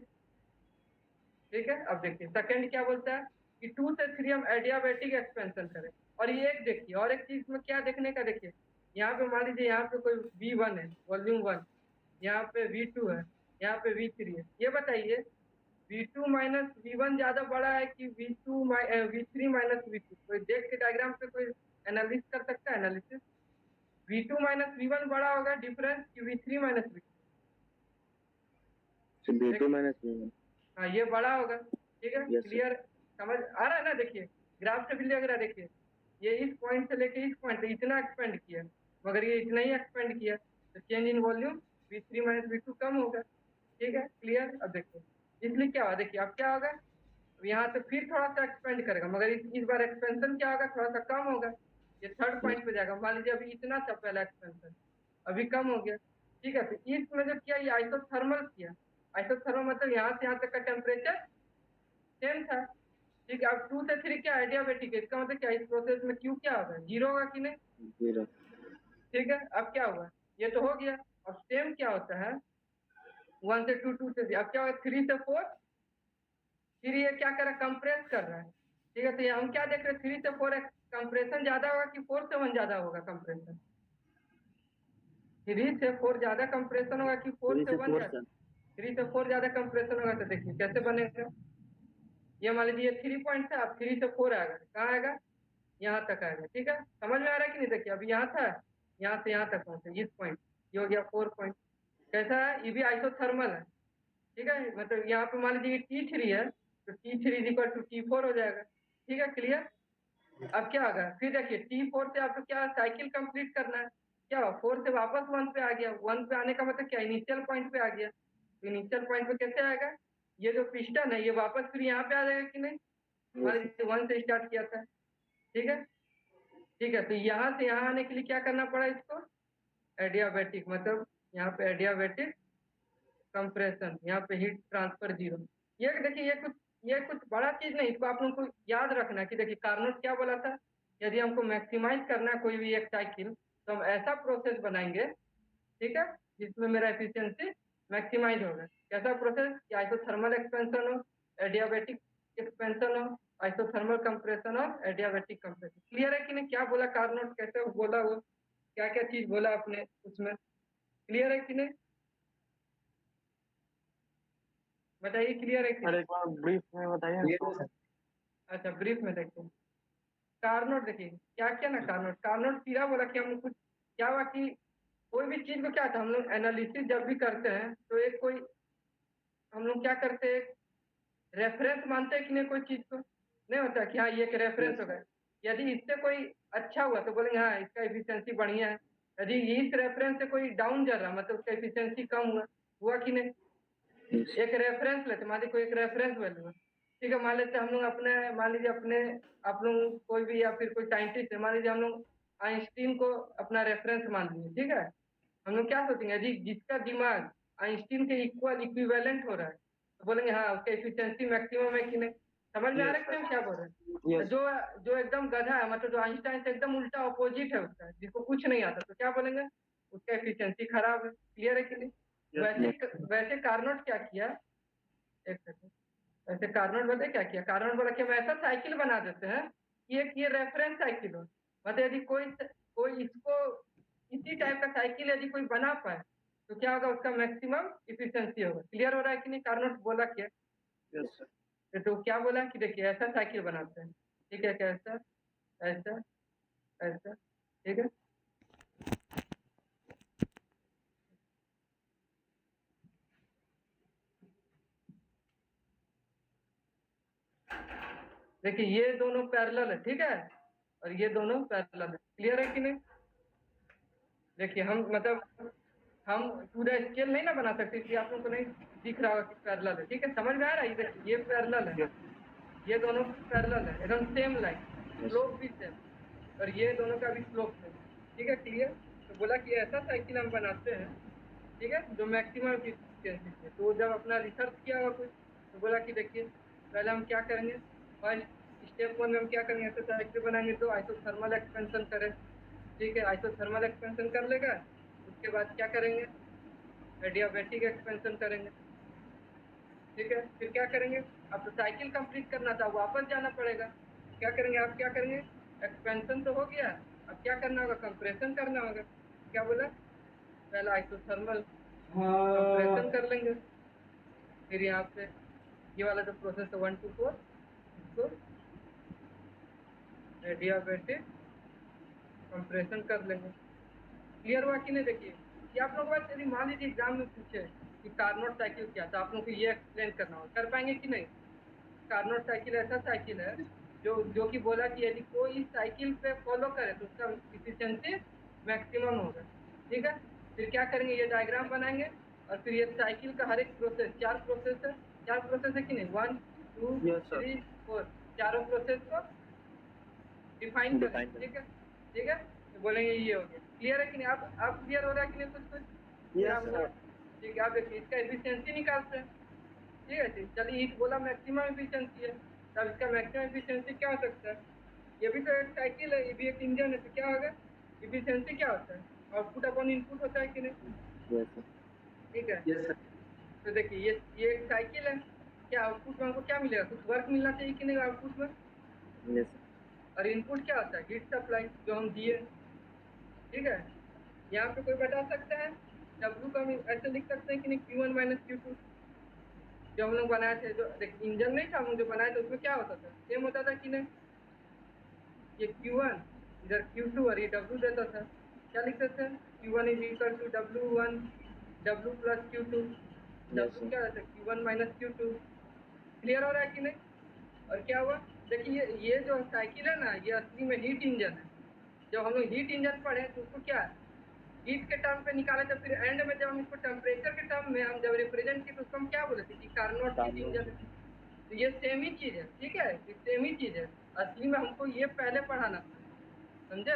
ठीक है। अब देखिए सेकंड क्या बोलता है कि 2 से 3 हम एडियाबैटिक एक्सपेंशन करें, और ये एक देखिए, और एक चीज में क्या देखने का, देखिए यहाँ पे मान लीजिए यहाँ पे कोई V1 है, वॉल्यूम 1, यहाँ पे V2 है, यहाँ पे V3 है, ये बताइए V2 माइनस V1 ज्यादा बड़ा है कि V3 माइनस V2, कोई देख के डायग्राम पे कोई एनालिसिस कर सकता है, एनालिसिस, V2 माइनस V1 बड़ा होगा डिफरेंस कि V3 minus V2, V2 minus V1। हाँ ये बड़ा होगा, ठीक है। Yes, sir. क्लियर समझ आ रहा है ना, देखिए ग्राफ से भी लग रहा है, देखिए ये इस पॉइंट से लेके इस पॉइंट इतना एक्सपेंड किया, मगर ये इतना ही एक्सपेंड किया, तो change in volume V3 minus V2 कम होगा, ठीक है। क्लियर, अब देखिए इसलिए क्या होगा, देखिए अब क्या होगा, अब यहाँ से फिर थोड़ा सा एक्सपेंड करेगा, मगर इस बार एक्सपेंशन क्या होगा, थोड़ा सा कम होगा, ये थर्ड पॉइंट पे जाएगा, मान लीजिए अभी इतना था पहला एक्सपेंशन, अभी कम हो गया, ठीक है। तो इसमें जब किया, ये आइसोथर्मल किया, आइसोथर्मल मतलब यहाँ से यहाँ तक का टेम्परेचर सेम था। ठीक है, अब 2 से 3 क्या एडियाबेटिक है, इसका मतलब क्या इस प्रोसेस में क्यू क्या होगा, 0 होगा कि नहीं। 0. ठीक है, अब क्या हुआ, ये तो हो गया। अब सेम क्या होता है 1 से 2, 2 से 3, अब क्या होगा 3 से 4, फिर ये क्या कर रहा है कंप्रेस कर रहा है। ठीक है, तो ये हम क्या देख रहे हैं 3 से 4 कंप्रेशन ज्यादा होगा कि 4 से 1 ज्यादा होगा कंप्रेशन, 3 से 4 ज्यादा कंप्रेशन होगा कि 4 3 से से 1 4 ज्यादा। सर. 3 से 4 ज्यादा कंप्रेशन होगा तो देखिए कैसे बनेगा, ये मान लीजिए 3 पॉइंट था, अब 3 से 4 आएगा, कहाँ आएगा, यहाँ तक आएगा। ठीक है, समझ में आ रहा है कि नहीं, देखिए अभी यहाँ था, यहाँ से यहाँ तक पहुंचे इस पॉइंट, ये हो गया 4 पॉइंट। कैसा है, ये भी आइसोथर्मल है। ठीक है, मतलब यहाँ पे मान लीजिए T3 है तो T3 इक्वल टू T4 हो जाएगा। ठीक है, क्लियर। अब क्या होगा, फिर देखिए T4 से आपको क्या साइकिल कंप्लीट करना है, क्या हुआ 4 से वापस 1 पे आ गया, 1 पे आने का मतलब क्या इनिशियल पॉइंट पे आ गया, तो इनिशियल पॉइंट पे कैसे आएगा, ये जो पिस्टन है ये वापस फिर यहाँ पे आ जाएगा कि नहीं, मान Yes. लीजिए 1 से स्टार्ट किया था। ठीक है, ठीक है, तो यहाँ से यहाँ आने के लिए क्या करना पड़ा इसको, एडियाबेटिक, मतलब यहाँ पे एडियाबेटिक कंप्रेशन, यहाँ पे हीट ट्रांसफर 0। ये देखिए ये कुछ बड़ा चीज नहीं, इसको आप लोगों को याद रखना है कि देखिए कार्नोट क्या बोला था, यदि हमको मैक्सिमाइज करना है कोई भी एक साइकिल तो हम ऐसा प्रोसेस बनाएंगे, ठीक है, जिसमें मेरा एफिशिएंसी मैक्सिमाइज होगा। कैसा प्रोसेस, कि आइसोथर्मल एक्सपेंशन हो, एडियाबेटिक एक्सपेंशन हो, आइसोथर्मल कंप्रेशन और एडियाबेटिक कंप्रेशन। क्लियर है कि नहीं, क्या बोला कार्नोट, कैसे बोला वो, क्या क्या चीज बोला आपने उसमें, क्लियर है कि नहीं, बताइए क्लियर है कि अरे नहीं। एक बार ब्रीफ में बताइए ना Yes, प्रोसेस. अच्छा ब्रीफ में देखते हैं, कार्नोट देखिए क्या क्या ना, कार्नोट सीधा बोला कि हम कुछ क्या हुआ कि कोई भी चीज को क्या था, हम लोग एनालिसिस जब भी करते हैं तो एक कोई हम लोग क्या करते हैं, रेफरेंस मानते हैं कि नहीं, कोई चीज को नहीं होता कि हाँ ये एक रेफरेंस होगा, यदि इससे कोई अच्छा हुआ तो बोलेंगे हाँ इसका एफिशिएंसी बढ़िया है, यदि इस रेफरेंस से कोई डाउन जा रहा मतलब उसका एफिशिएंसी कम हुआ कि नहीं। yes. एक रेफरेंस लेते, मान लीजिए कोई एक रेफरेंस वैल्यू है, ठीक है, मान लेते हम लोग अपने, मान लीजिए अपने आप लोग कोई भी या फिर कोई साइंटिस्ट है, मान लीजिए हम लोग आइंस्टीन को अपना रेफरेंस मान लिए। ठीक है, हम लोग क्या सोचेंगे, यदि जिसका दिमाग आइंस्टीन के इक्वल इक्विवेलेंट हो रहा है तो बोलेंगे हाँ उसका एफिशिएंसी मैक्सिमम है कि नहीं। समझ में आ रहा है कि नहीं क्या बोल रहे हैं। Yes. जो जो एकदम गधा है, मतलब जो आइंस्टाइन से एकदम उल्टा अपोजिट है उसका, जिसको कुछ नहीं आता, तो क्या बोलेंगे उसका एफिशिएंसी खराब है। क्लियर है कि नहीं। वैसे कार्नोट क्या किया, एक सेकंड, वैसे कार्नोट बोले क्या किया, कार्नोट बोला कि हम ऐसा साइकिल बना देते हैं कि एक ये रेफरेंस साइकिल हो, मतलब यदि कोई कोई इसको इसी टाइप का साइकिल यदि कोई बना पाए तो क्या होगा, उसका मैक्सिमम इफिशिएंसी होगा। क्लियर हो रहा है कि नहीं, कार्नोट बोला क्या, Yes, sir. तो क्या बोला कि देखिए ऐसा साइकिल बनाते हैं, ठीक है, कैसा, ऐसा, ऐसा, ठीक है। देखिए ये दोनों पैरेलल है, ठीक है, और ये दोनों पैरेलल है। क्लियर है कि नहीं। देखिए हम मतलब हम टू द स्केल नहीं ना बना सकते, इसलिए आप लोगों को नहीं दिख रहा होगा कि पैरेलल है। ठीक है, समझ में आ रहा है, देखिए ये पैरेलल है, Yes. ये दोनों पैरेलल है, एकदम सेम लाइन, Yes. स्लोप भी सेम, और ये दोनों का भी स्लोप सेम। ठीक है, क्लियर। तो बोला कि ऐसा साइकिल हम बनाते हैं, ठीक है, जो मैक्सिमम एफिशिएंसी है। तो जब अपना रिसर्च किया हुआ कुछ तो बोला कि देखिए पहले हम क्या करेंगे, फर्स्ट स्टेप 1 में हम क्या करेंगे, ऐसे साइकिल बनाएंगे तो आइसोथर्मल एक्सपेंशन करें। ठीक है, आइसोथर्मल एक्सपेंशन कर लेगा, उसके बाद क्या करेंगे, एडियाबेटिक एक्सपेंशन करेंगे। ठीक है, फिर क्या करेंगे, अब तो साइकिल कंप्लीट करना था, वापस जाना पड़ेगा, क्या करेंगे, आप क्या करेंगे, एक्सपेंशन तो हो गया, अब क्या करना होगा, कंप्रेशन करना होगा। क्या बोला, पहले आइसोथर्मल कंप्रेशन कर लेंगे, फिर यहाँ पे ये वाला जो प्रोसेस है 1 to 4 इसको एडियाबेटिक कंप्रेशन कर लेंगे। क्लियर हुआ कि नहीं। देखिए ये आप लोगों के पास यदि मान लीजिए एग्जाम में पूछे कि कार्नोट साइकिल क्या, तो आप लोगों को ये एक्सप्लेन करना होगा, कर पाएंगे कि नहीं। कार्नोट साइकिल ऐसा साइकिल है जो कि बोला कि यदि कोई इस साइकिल पे फॉलो करे तो उसका इफिशिएंसी मैक्सिमम होगा। ठीक है, फिर क्या करेंगे, ये डायग्राम बनाएंगे और फिर ये साइकिल का हर एक प्रोसेस, 4 प्रोसेस है कि नहीं, 1 2 Yes, sir. 3 4, चारों प्रोसेस को डिफाइन Define करेंगे। ठीक है, ठीक है, तो बोलेंगे ये हो गया। क्लियर है कि नहीं, आप क्लियर हो रहा है कि नहीं कुछ कुछ। फिर Yes, आप sir. ठीक है, आप देखिए इसका एफिशिएंसी निकालते हैं। ठीक है जी। चलिए हीट बोला मैक्सिमम एफिशिएंसी है, तब इसका मैक्सिमम एफिशिएंसी क्या हो सकता है? ये भी तो एक साइकिल है, ये भी एक इंजन है, तो क्या होगा? एफिशिएंसी क्या होता है? आउटपुट अपॉन इनपुट होता है कि नहीं? Yes, sir. ठीक है। Yes, sir. तो देखिए ये एक साइकिल है, क्या आउटपुट में हमको क्या मिलेगा? कुछ वर्क मिलना चाहिए कि नहीं आउटपुट में? Yes, sir. और इनपुट क्या होता है? हीट सप्लाई जो हम दिए, ठीक है। यहाँ पे कोई बता सकता है W को हम ऐसे लिख सकते हैं कि नहीं, Q1 माइनस Q2 जो हम लोग बनाए थे, जो देखिए इंजन नहीं था हम लोग जो बनाए थे उसमें क्या होता था? सेम होता था कि नहीं? ये Q1 इधर Q2 और ये W देता था, क्या लिख सकते हैं? Q1 is equal to W1 W plus Q2, Yes, W sir. क्या रहता है? Q1 minus Q2। क्लियर हो रहा है कि नहीं? और क्या हुआ? देखिए ये जो साइकिल है ना, ये असली में हीट इंजन है। जब हम लोग हीट इंजन पढ़े तो उसको क्या हीट के टर्म पे निकाले थे, फिर एंड में जब हम इसको टेम्परेचर के टर्म में हम जब रिप्रेजेंट किए तो उसको हम क्या बोले थे कि कार्नोट हीट इंजन है। तो ये सेम ही चीज है, ठीक है, ये सेम ही चीज है। असली में हमको ये पहले पढ़ाना था, समझे?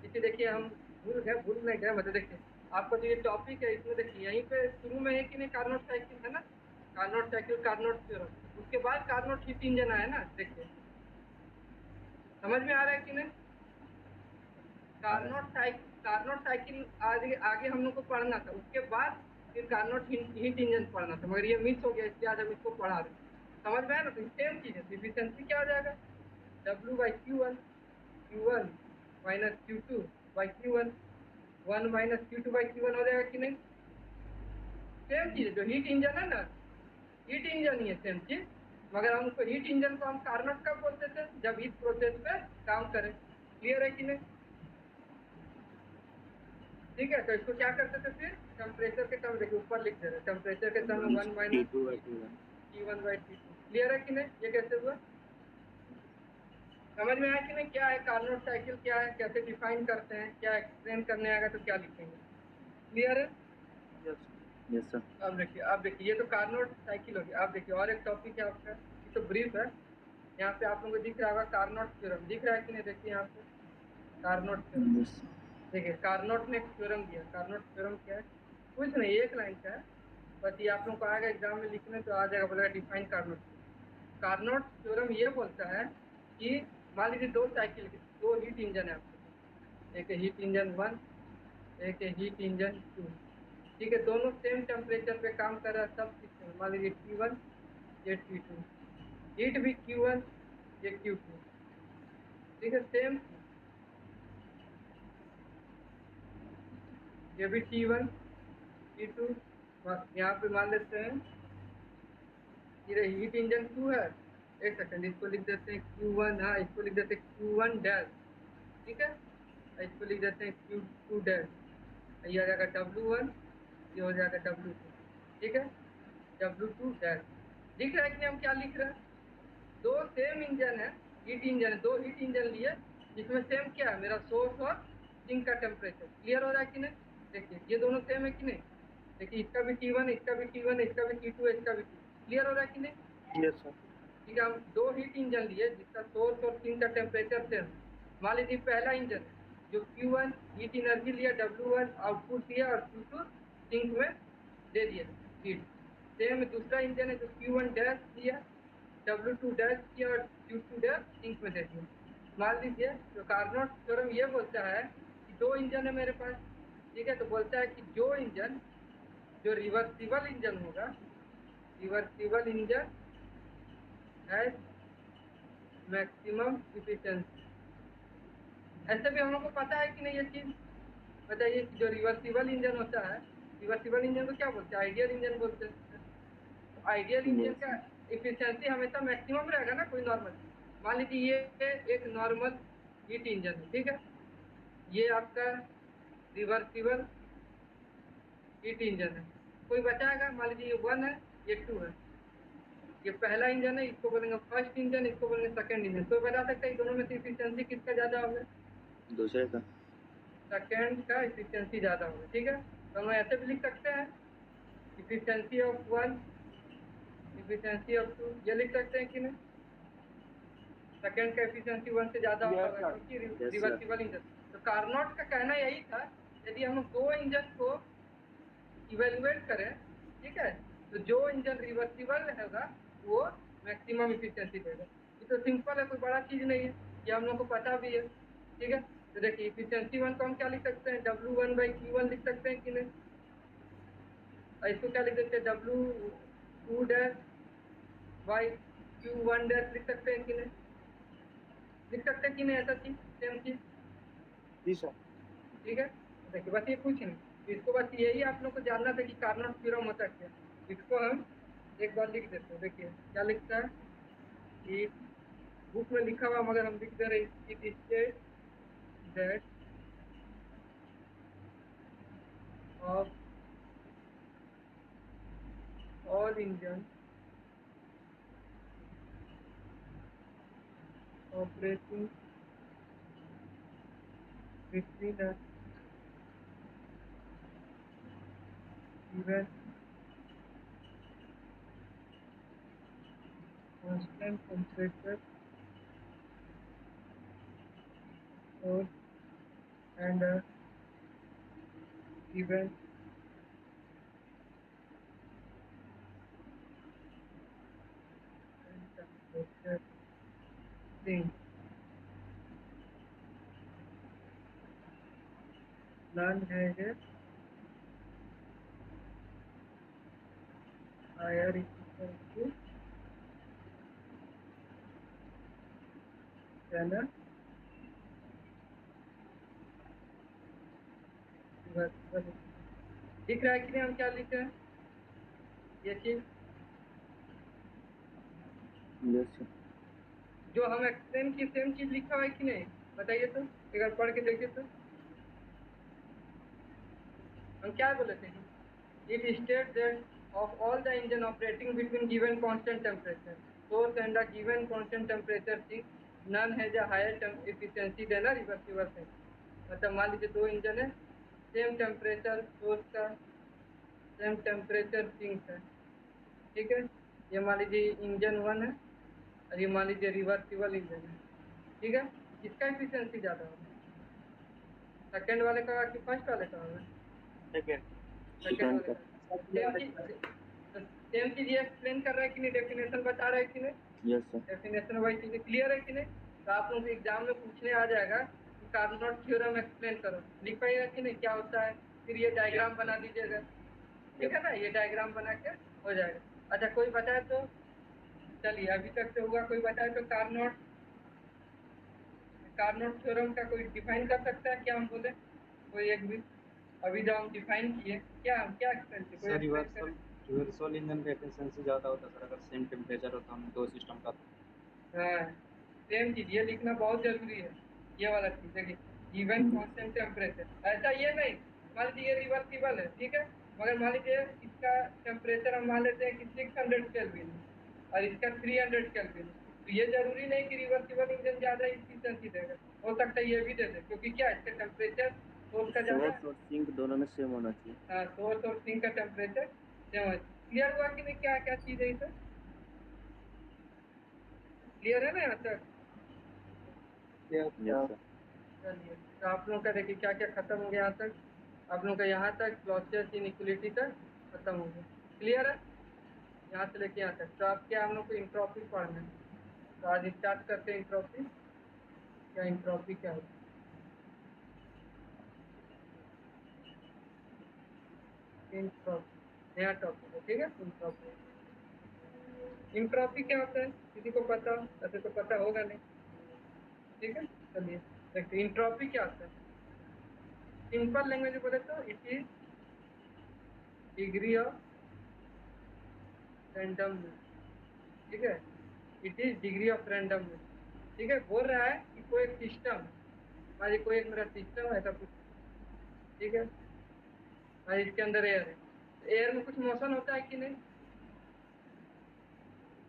इसे देखिए हम भूल नहीं गए, मतलब देखिए आपका जो ये टॉपिक है इसमें देखिए यहीं पे शुरू में है कि नहीं, कार्नोट साइकिल है ना, कार्नोट साइकिल कार्नोट थ्योरम, उसके बाद कार्नोट हीट इंजन आया ना। देखिए समझ में आ रहा है कि नहीं? कार्नोट साइकिल आगे आगे हम लोग को पढ़ना था, उसके बाद फिर कार्नोट हीट इंजन पढ़ना था, मगर ये मिस हो गया, इसलिए आज हम इसको पढ़ा रहे हैं। समझ में आया ना? तो सेम चीज है, एफिशिएंसी क्या हो जाएगा? W by Q1, Q1 minus Q2 by Q1, 1 minus Q2 by Q1 हो जाएगा कि नहीं? सेम चीज है, जो हीट इंजन है ना, हीट इंजन ही है सेम चीज, मगर हम उसको हीट इंजन को हम कार्नोट कब बोलते थे? जब हीट प्रोसेस पे काम करें। क्लियर है कि नहीं? ठीक है, तो इसको क्या करते थे फिर? टेम्परेचर के टर्म देखिए ऊपर लिख दे रहे, टेम्परेचर के term 1 minus T2 by T1. T1 by T2। Clear है कि नहीं? ये कैसे हुआ? समझ में आया कि नहीं? क्या है कार्नोट साइकिल, क्या है, कैसे डिफाइन करते हैं, क्या एक्सप्लेन करने आएगा तो क्या लिखेंगे? क्लियर है? Yes. Yes, sir. अब देखिए ये तो कार्नोट साइकिल होगी। अब देखिए और एक टॉपिक है आपका, ये तो ब्रीफ है। यहाँ पे आप लोगों को दिख रहा होगा कार्नोट थ्योरम, दिख रहा है कि नहीं? देखिए यहाँ पे कार्नोट थ्योरम, Yes. देखिए कार्नोट ने एक थ्योरम दिया। कार्नोट थ्योरम क्या है? कुछ नहीं, एक लाइन का है, बस ये आप लोगों को आएगा एग्जाम में लिखने तो आ जाएगा, बोलेगा डिफाइन कार्नोट। कार्नोट थ्योरम ये बोलता है कि मान लीजिए दो साइकिल के दो हीट इंजन है आपके पास, एक है हीट इंजन 1, एक है हीट इंजन 2, ठीक है, दोनों सेम टेम्परेचर पे काम कर रहा है सब सिस्टम। मान लीजिए T1 ये T2, हीट भी Q1 ये Q2, ठीक है, सेम ये भी T1 T2। यहाँ पे मान लेते हैं ये हीट इंजन 2 है, एक सेकंड इसको लिख देते हैं Q1, हाँ इसको लिख देते हैं Q1 डैश, ठीक है, इसको लिख देते हैं Q2 डैश, ये हो जाएगा W1, ये हो जाएगा W2, ठीक है, W2 डैश। दिख रहा है कि नहीं हम क्या लिख रहे हैं? दो सेम इंजन है, हीट इंजन है, दो हीट इंजन लिए जिसमें सेम क्या है, मेरा सोर्स और सिंक का टेम्परेचर। क्लियर हो रहा है कि नहीं? देखिए ये दोनों सेम है कि नहीं? देखिए इसका भी T1, इसका भी T1, इसका भी T2 है, इसका भी T2। क्लियर हो रहा है कि नहीं? Yes, sir. ठीक है, हम दो हीट इंजन लिए जिसका सोर्स और सिंक का टेम्परेचर सेम है। मान लीजिए पहला इंजन है जो Q1 हीट एनर्जी लिया, W1 आउटपुट दिया और Q2 सिंक में दे दिया हीट। सेम दूसरा इंजन है जो Q1 डैश दिया, W2 डैश किया और Q2 डैश सिंक में दे दिया। मान लीजिए तो कार्नोट थ्योरम ये बोलता है कि दो इंजन है मेरे पास, ठीक है, तो बोलता है कि जो इंजन जो रिवर्सिबल इंजन होगा, reversible engine has maximum efficiency. ऐसे भी हम लोग को पता है कि नहीं ये चीज? बताइए कि जो रिवर्सिबल इंजन होता है, रिवर्सिबल इंजन को क्या बोलते हैं? आइडियल इंजन बोलते हैं। तो आइडियल इंजन Yes, का sir. इफिशिएंसी हमेशा मैक्सिमम रहेगा ना, कोई नॉर्मल। मान लीजिए ये एक नॉर्मल हीट इंजन है, ठीक है, ये आपका रिवर्सिबल हीट इंजन है, कोई बचाएगा? मान लीजिए ये 1 है, ये 2 है, ये पहला इंजन है, इसको बोलेंगे फर्स्ट इंजन, इसको बोलेंगे सेकंड इंजन। तो बता सकते हैं दोनों में से इफिशिएंसी किसका ज्यादा होगा? दूसरे का. सेकंड का इफिशिएंसी ज्यादा होगा, ठीक है। तो हम ऐसे भी लिख सकते हैं इफिशिएंसी ऑफ 1, इफिशिएंसी ऑफ 2, ये लिख सकते हैं कि नहीं? सेकंड का एफिशिएंसी 1 से ज्यादा Yes, होगा sir. क्योंकि Yes, sir. Reversible engine. तो कार्नोट का कहना यही था, यदि हम दो इंजन को इवेल्युएट करें, ठीक है, तो जो इंजन रिवर्सिबल होगा वो मैक्सिमम इफिशियंसी देगा। ये तो सिंपल है, कोई बड़ा चीज नहीं है, ये हम लोग को पता भी है। ठीक है, तो देखिए इफिशियंसी वन को हम क्या लिख सकते हैं, W1/Q1 लिख सकते हैं कि नहीं, और इसको क्या लिख सकते हैं, W2-/Q1 लिख सकते हैं कि नहीं, लिख सकते हैं कि नहीं, ऐसा चीज सेम चीज। जी सर। ठीक है, तो देखिए बस ये कुछ नहीं, तो इसको बस यही आप लोग को जानना था कि कार्नोट थ्योरम होता क्या। इसको हम एक बार लिख देते हैं, देखिए क्या लिखता है कि बुक में लिखा हुआ मगर हम लिख दे रहे, it state that of all engine operating between a given constant temperature source and a given temperature thing, none has a higher equal to than a reversible. दिख रहा है कि नहीं हम क्या लिखे हैं, ये चीज यस सर। जो हम एक्सप्लेन की सेम चीज लिखा हुआ है कि नहीं, बताइए तो, एक बार पढ़ के देखिए तो। हम क्या बोले थे, it state that of all the engine operating between given constant temperature source and the given constant temperature थी, none has a higher efficiency than a reversible thing. मतलब मान लीजिए दो इंजन है, सेम टेम्परेचर सोर्स का, same temperature sink है। ठीक है, ये मान लीजिए इंजन 1 है और ये मान लीजिए रिवर्सिबल इंजन है। ठीक है, किसका एफिशिएंसी ज़्यादा होगा, सेकंड वाले का कि फर्स्ट वाले का होगा, सेकेंड। सेकंड वाले का। सेम चीज ये एक्सप्लेन कर रहा है कि नहीं, डेफिनेशन बता रहा है कि नहीं, यस सर। डेफिनेशन वाइज चीजें क्लियर है कि नहीं। तो आप लोग एग्जाम में पूछने आ जाएगा कि कार्नोट थ्योरम एक्सप्लेन करो, लिख पाइएगा कि नहीं क्या होता है, फिर ये डायग्राम बना दीजिएगा। ठीक है ना, ये डायग्राम बना के हो जाएगा। अच्छा कोई बताए तो, चलिए अभी तक से हुआ, कोई बताए तो कार्नोट थ्योरम का कोई डिफाइन कर सकता है क्या, हम बोले कोई एक भी, अभी जो हम डिफाइन किए क्या, हम क्या एक्सप्लेन किए, कोई सर एक्सप्लेन करें। रिवर्सल इंजन का एफिशिएंसी ज़्यादा होता सर अगर सेम टेम्परेचर होता हम दो सिस्टम का। हाँ, सेम चीज ये लिखना बहुत जरूरी है, ये वाला चीज देखिए, गिवन कांस्टेंट टेम्परेचर। ऐसा ये नहीं, मान लीजिए ये रिवर्सिबल है, ठीक है, मगर मान लीजिए इसका टेम्परेचर हम मान लेते हैं कि 600 केल्विन और इसका 300 केल्विन, तो ये जरूरी नहीं कि रिवर्सिबल इंजन ज्यादा एफिशिएंसी देगा, हो सकता है ये भी दे दे, क्योंकि क्या इसका टेम्परेचर सोर्स का ज्यादा है। सोर्स और सिंक दोनों में सेम होना चाहिए। हाँ, सोर्स और सिंक का टेम्परेचर सेम है। क्लियर हुआ कि नहीं, क्या क्या चीज है इसे, क्लियर है ना यहाँ तक। Yes sir. चलिए, तो आप लोगों का देखिए क्या क्या खत्म हो गया यहाँ तक, आप लोगों का यहाँ तक क्लॉसियस इनइक्वलिटी तक खत्म हो गया। क्लियर है, यहाँ से लेके यहाँ तक। तो आप क्या, हम लोग को इंट्रोपी पढ़ना है, तो आज स्टार्ट करते हैं इंट्रोपी। क्या इंट्रोपी क्या होता है, इंट्रोपी नया टॉपिक है, ठीक है। इंट्रोपी, इंट्रोपी क्या होता है, किसी को पता, ऐसे तो पता होगा नहीं। ठीक है, चलिए देखते इंट्रोपी क्या होता है। सिंपल लैंग्वेज में बोले तो it is degree of randomness. ठीक है, it is degree of randomness. ठीक है, बोल रहा है कि कोई एक सिस्टम, मान लीजिए कोई एक मेरा सिस्टम है ऐसा कुछ, ठीक है, और इसके अंदर एयर है, तो एयर में कुछ मोशन होता है कि नहीं,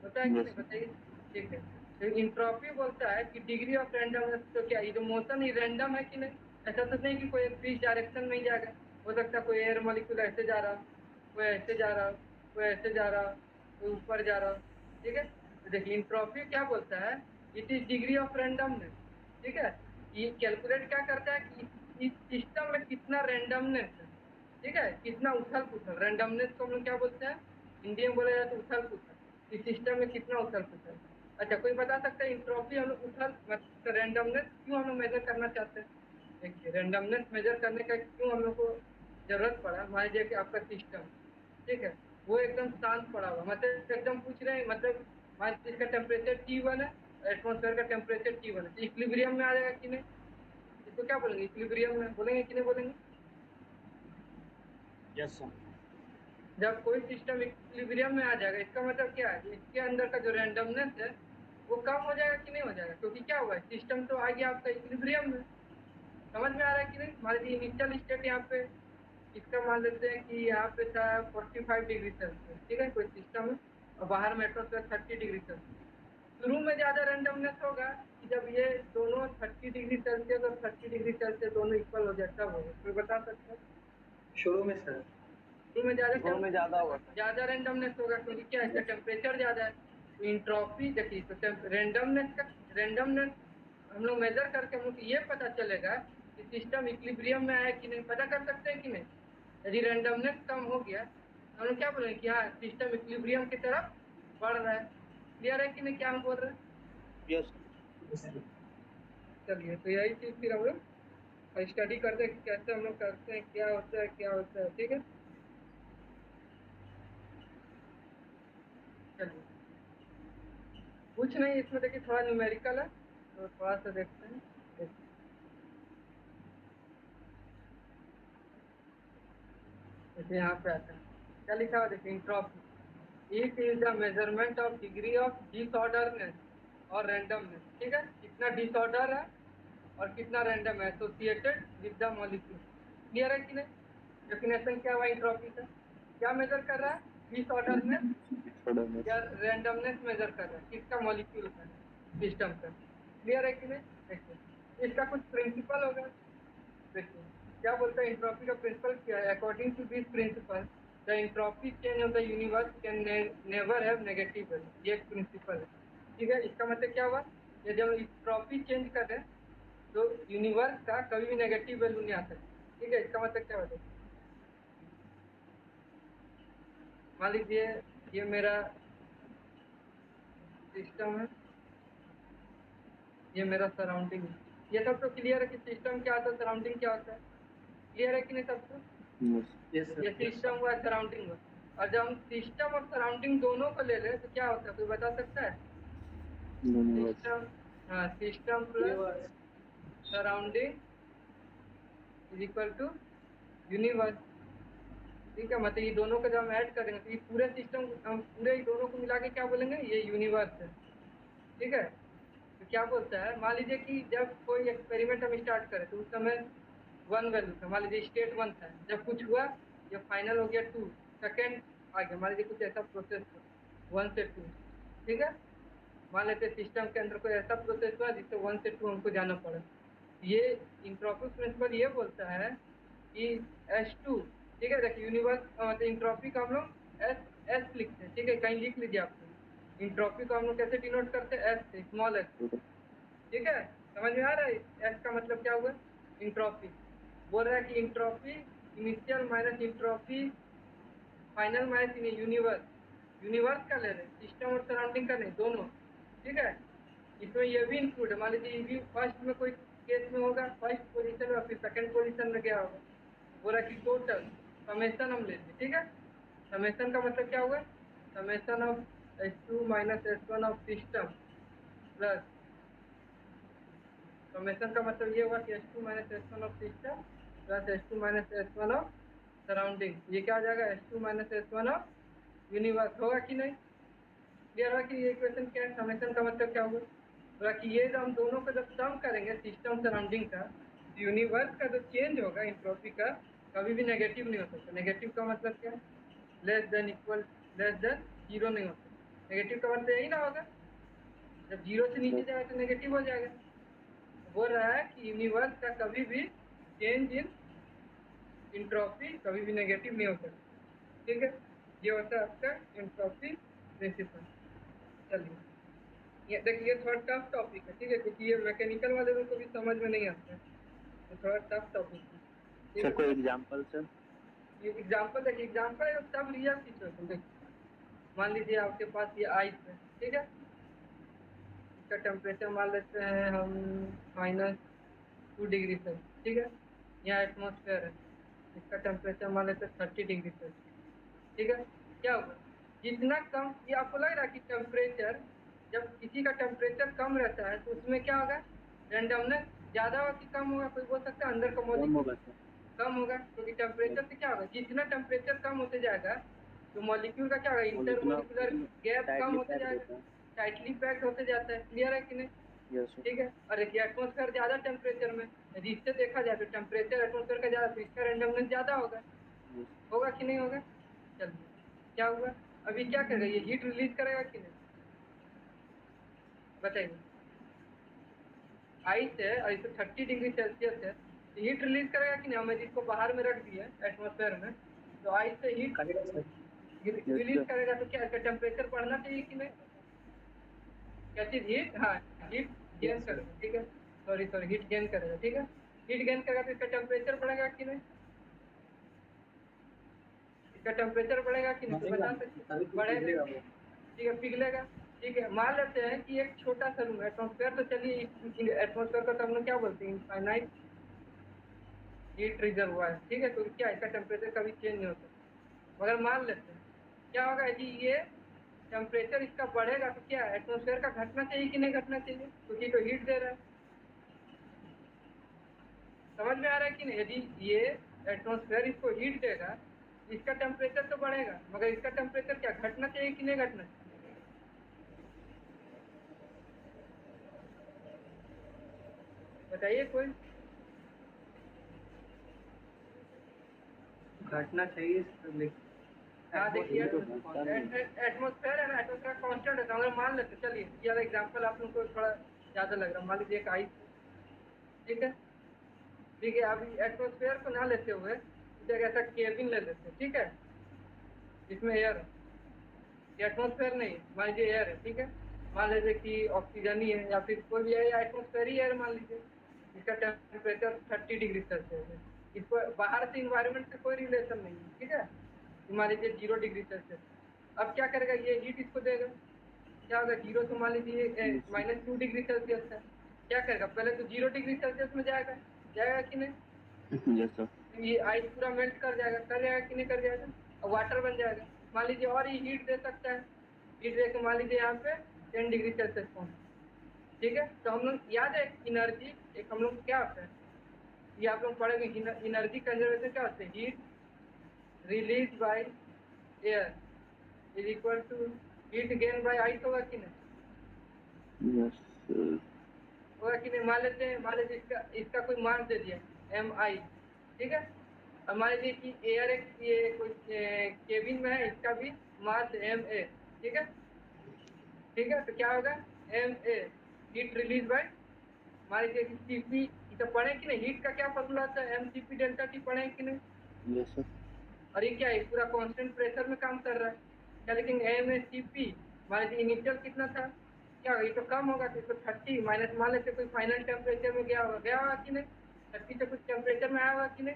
होता है कि नहीं, बताइए। ठीक है, तो इंट्रोपी बोलता है कि डिग्री ऑफ रैंडमनेस, तो क्या ये जो मोशन ही रैंडम है कि नहीं, ऐसा तो नहीं कि कोई एक फिक्स डायरेक्शन में ही जाएगा, हो सकता है कोई एयर मॉलिक्यूल ऐसे जा रहा हो, कोई ऐसे जा रहा हो, कोई ऐसे जा रहा हो, कोई ऊपर जा रहा हो। ठीक है, तो देखिए इंट्रोपी क्या बोलता है, it is degree of randomness. ठीक है, ये कैलकुलेट क्या करता है कि इस सिस्टम में कितना रैंडमनेस है। ठीक है, कितना उथल पुथल, रैंडमनेस को हम लोग क्या बोलते हैं, हिंदी में बोला जाए तो उथल पुथल। इस सिस्टम में कितना उथल पुथल। अच्छा, कोई बता सकता है इंट्रोपी हम लोग उथल मतलब रैंडमनेस क्यों हम लोग मेजर करना चाहते हैं? देखिए, रैंडमनेस मेजर करने का क्यों हम लोग को जरूरत पड़ा। मान लीजिए कि आपका सिस्टम, ठीक है, वो एकदम शांत पड़ा हुआ, मतलब एकदम पूछ रहे हैं, मतलब मान लीजिए इसका टेम्परेचर T1 है, एटमॉस्फेयर का टेम्परेचर T1 है, तो इक्विलिब्रियम में आ जाएगा कि नहीं? इसको क्या बोलेंगे, इक्विलिब्रियम में बोलेंगे कि नहीं बोलेंगे? Yes sir. जब कोई सिस्टम इक्विलिब्रियम में आ जाएगा, इसका मतलब क्या है, इसके अंदर का जो रैंडमनेस है वो कम हो जाएगा कि नहीं हो जाएगा? क्योंकि क्या हुआ है, सिस्टम तो आ गया आपका इक्विलिब्रियम में। समझ में आ रहा है कि नहीं? मान लीजिए इनिशियल स्टेट यहाँ पे इसका मान लेते हैं कि यहाँ पे था 45 डिग्री सेल्सियस, ठीक है, कोई सिस्टम है, और बाहर में एटमॉस्फेयर 30 डिग्री सेल्सियस। शुरू में ज़्यादा रैंडमनेस होगा कि जब ये दोनों 30 डिग्री सेल्सियस और 30 डिग्री सेल्सियस दोनों इक्वल हो जाए तब होगा। कोई बता सकता है? शुरू में सर। शुरू में शुरू में ज़्यादा होगा। ज़्यादा रैंडमनेस होगा क्योंकि क्या है, इसका टेम्परेचर ज़्यादा है। तो इंट्रोपी देखिए, तो रैंडमनेस हम लोग मेजर करके हम लोग को ये पता चलेगा कि सिस्टम इक्विलिब्रियम में आया कि नहीं। पता कर सकते हैं कि नहीं? यदि रैंडमनेस कम हो गया तो हम लोग क्या बोलेंगे कि हाँ, सिस्टम इक्विलिब्रियम की तरफ बढ़ रहा है। क्लियर है कि नहीं क्या हम बोल रहे हैं? यस। चलिए, तो यही चीज़ फिर हम लोग स्टडी करते हैं कि कैसे हम लोग करते हैं, क्या होता है क्या होता है। ठीक है, चलिए, कुछ नहीं इसमें, देखिए थोड़ा न्यूमेरिकल है तो थोड़ा सा देखते हैं। जैसे यहाँ पे आता है, क्या लिखा हुआ देखिए, entropy it is the measurement of degree of disorderness और रैंडमनेस। ठीक है, कितना डिसऑर्डर है और कितना रैंडम है associated with the molecule. Clear है कि नहीं? डेफिनेशन क्या हुआ इंट्रोपी का? क्या मेजर कर रहा है, डिसऑर्डरनेस या रैंडमनेस मेजर कर रहा है, किसका, मॉलिक्यूल का, सिस्टम का। क्लियर है कि नहीं? देखिए, इसका कुछ प्रिंसिपल होगा। देखिए क्या बोलता है, इंट्रोपी का प्रिंसिपल क्या है? According to this principle the entropy change of the universe can never have negative value. ये एक प्रिंसिपल है। ठीक है, इसका मतलब क्या हुआ, ये जब इंट्रोपी चेंज कर रहे हैं तो यूनिवर्स का कभी भी नेगेटिव वैल्यू नहीं आ सकता। ठीक है, इसका मतलब क्या होता है, मान लीजिए ये मेरा सिस्टम है, ये मेरा सराउंडिंग है। ये सब तो क्लियर है कि सिस्टम क्या होता है, सराउंडिंग क्या होता है। क्लियर है कि नहीं सबको? यस ये सर। सिस्टम हुआ, सराउंडिंग हुआ। और जब हम सिस्टम और सराउंडिंग दोनों को ले लें तो क्या होता है, कोई बता सकता है? सिस्टम, हाँ, system plus surrounding is equal to universe. ठीक है, मतलब ये दोनों को जब हम ऐड करेंगे तो ये पूरे सिस्टम, हम पूरे ही दोनों को मिला के क्या बोलेंगे, ये यूनिवर्स है। ठीक है, तो क्या बोलता है, मान लीजिए कि जब कोई एक्सपेरिमेंट हम स्टार्ट करें तो उस समय 1 वैल्यू था, मान लीजिए स्टेट 1 था, जब कुछ हुआ ये फाइनल हो गया 2, सेकेंड आ गया, मान लीजिए कुछ ऐसा प्रोसेस हुआ 1 से 2। ठीक है, मान लेते हैं सिस्टम के अंदर कोई ऐसा प्रोसेस हुआ जिससे 1 से 2 हमको जाना पड़ा। ये इंट्रोपी प्रिंसिपल ये बोलता है कि S2, ठीक है, देखिए यूनिवर्स मतलब इंट्रोपी का हम लोग एस एस लिखते हैं। ठीक है, कहीं लिख लीजिए आप लोग, इंट्रोपी को हम लोग कैसे डिनोट करते हैं, एस से, स्मॉल एस। ठीक है, समझ में आ रहा है? एस का मतलब क्या हुआ, इंट्रोपी। बोल रहा है कि entropy initial minus entropy final minus universe का ले रहे हैं, सिस्टम और सराउंडिंग का नहीं, दोनों। ठीक है, इसमें ये भी इंक्लूड है, मान लीजिए ये भी फर्स्ट में कोई केस में होगा, फर्स्ट पोजीशन में, फिर सेकंड पोजीशन में गया होगा। बोला कि टोटल समेशन हम लेते हैं। ठीक है, समेशन का मतलब क्या हुआ, summation of S2 minus S1 of system plus, summation का मतलब ये हुआ कि S2 minus S1 of system plus S2 minus S1 of surrounding. ये क्या आ जाएगा, S2 minus S1 of universe. होगा कि नहीं? क्लियर हुआ कि ये इक्वेशन क्या है, समेशन का मतलब क्या होगा, बोला कि ये हम दोनों को जब सम करेंगे सिस्टम सराउंडिंग का, यूनिवर्स का जो चेंज होगा इंट्रोपी का कभी भी नेगेटिव नहीं हो सकता। नेगेटिव का मतलब क्या है, less than equal, less than zero नहीं हो सकता। नेगेटिव का मतलब यही ना होगा, जब जीरो से नीचे जाएगा तो नेगेटिव हो जाएगा। तो बोल रहा है कि यूनिवर्स का कभी भी चेंज इन इंट्रोपी कभी भी नेगेटिव नहीं हो सकता। ठीक है, ये होता है आपका इंट्रोपी प्रिंसिपल। चलिए, ये देखिए ये थोड़ा टफ टॉपिक है। ठीक है, क्योंकि ये मैकेनिकल वाले लोगों को भी समझ में नहीं आता है, तो थोड़ा टफ टॉपिक है। ठीक सर है, कोई एग्जांपल सर? ये एग्जांपल देखिए, एग्जांपल है सब रियल सिचुएशन। देखिए मान लीजिए आपके पास ये आइस है, ठीक है, इसका टेम्परेचर मान लेते हैं हम -2 डिग्री सेल्सियस, ठीक है। यहाँ एटमॉस्फेयर है, इसका टेम्परेचर मान लेते हैं 30 डिग्री सेल्सियस, ठीक है। क्या होगा, जितना कम, ये आपको लग रहा है कि टेम्परेचर, जब किसी का टेम्परेचर कम रहता है तो उसमें क्या होगा, रैंडमनेस ज़्यादा होगा कि कम होगा, कोई बोल सकता है अंदर का कम मॉलिक्यूल होगा सर। कम होगा, क्योंकि टेम्परेचर से क्या होगा, जितना टेम्परेचर कम होते जाएगा तो मॉलिक्यूल का क्या होगा, इंटरमॉलिक्यूलर गैप कम टाइटली होते पैक्ड जाएगा, होता है। टाइटली पैक्ड होते जाता है। क्लियर है कि नहीं? Yes sir. ठीक है। और एक एटमॉस्फेयर ज़्यादा टेम्परेचर में, यदि इससे देखा जाए तो टेम्परेचर एटमॉस्फेयर का ज़्यादा, तो इसका रैंडमनेस ज़्यादा होगा, यस होगा कि नहीं होगा? चलिए, क्या हुआ, अभी क्या करेगा, ये हीट रिलीज करेगा कि नहीं, बताइए। आइस है और इसे 30 डिग्री सेल्सियस है, तो हीट रिलीज करेगा कि नहीं? हमने जिसको बाहर में रख दिया एटमॉस्फेयर में, तो आइस से हीट करेगा सर। रिलीज करेगा, तो क्या इसका टेम्परेचर बढ़ना चाहिए कि नहीं? क्या चीज, हीट, हाँ, हीट गेन Yes, sir. करेगा, ठीक है। सॉरी हीट गेन करेगा, ठीक है। हीट गेन करेगा तो इसका टेम्परेचर बढ़ेगा कि नहीं? इसका टेम्परेचर बढ़ेगा कि नहीं, तो बता सकते, बढ़ेगा, वो। ठीक है, पिघलेगा, ठीक है। मान लेते हैं कि एक छोटा सा रूम एटमॉस्फेयर, तो चलिए एटमॉस्फेयर को तो हम लोग क्या बोलते हैं, इनफाइनाइट हीट रिजर्वॉयर, ठीक है। तो क्या इसका टेम्परेचर कभी चेंज नहीं होता, मगर मान लेते हैं क्या होगा कि ये टेम्परेचर इसका बढ़ेगा, तो क्या एटमॉस्फेयर का घटना चाहिए कि नहीं घटना चाहिए, क्योंकि तो हीट दे रहा है। समझ में आ रहा है कि नहीं? यदि ये एटमॉस्फेयर इसको हीट देगा, इसका टेम्परेचर तो बढ़ेगा, मगर इसका टेम्परेचर क्या घटना चाहिए कि नहीं घटना चाहिए? बताइए कोई। घटना चाहिए सर, लेकिन हाँ देखिए, घटता नहीं। एटमॉस्फेयर है ना, एटमॉस्फेयर कांस्टेंट है, तो अगर मान लेते, चलिए ये वाला एग्जांपल आप लोगों को थोड़ा ज़्यादा लग रहा है, मान लीजिए एक आइस है, ठीक है, ठीक है। अभी एटमॉस्फेयर को ना लेते हुए इसे एक ऐसा केबिन ले लेते हैं, ठीक है, जिसमें एयर है, ये एटमॉस्फेयर नहीं है, मान लीजिए एयर है, ठीक है। मान लीजिए कि ऑक्सीजन ही है या फिर कोई भी है, या एटमॉस्फेयर ही एयर मान लीजिए, इसका टेम्परेचर 30 डिग्री सेल्सियस है, इसको बाहर से इन्वायरमेंट से कोई रिलेशन नहीं है, ठीक है। मान लीजिए 0 डिग्री सेल्सियस, अब क्या करेगा, ये हीट इसको देगा, क्या होगा, 0 से मान लीजिए -2 डिग्री सेल्सियस है, क्या करेगा, पहले तो 0 डिग्री सेल्सियस में जाएगा, जाएगा कि नहीं? Yes sir. ये आइस पूरा मेल्ट कर जाएगा कि नहीं कर जाएगा, और वाटर बन जाएगा। मान लीजिए और ये हीट दे सकता है, हीट दे के मान लीजिए यहाँ पे 10 डिग्री सेल्सियस पहुँच, ठीक है। तो हम लोग याद है एनर्जी, एक हम लोग को क्या होता है, ये आप लोग पढ़ेंगे, एनर्जी कंजर्वेशन क्या होता है, heat release by air is equal to heat gain by ice, होगा कि नहीं? Yes sir. होगा कि नहीं? मान लेते हैं, मान लीजिए इसका कोई मास दे दिया mi, ठीक है। और मान लीजिए कि एयर ये कोई केबिन में है, इसका भी मास ma, ठीक है, ठीक है। तो क्या होगा, ma हीट रिलीज बाय, मान लीजिए कि cp, तो पढ़े कि नहीं, हीट का क्या फॉर्मूला होता है, mcp डेल्टा टी, पढ़े कि नहीं? Yes sir. और ये क्या है, पूरा कांस्टेंट प्रेशर में काम कर रहा है क्या, लेकिन mcp मान लीजिए इनिशियल कितना था, क्या होगा, ये तो कम होगा, तो इसको 30 माइनस मान लेते, कोई फाइनल टेम्परेचर में गया होगा कि नहीं, 30 से कुछ टेम्परेचर में आया होगा कि नहीं।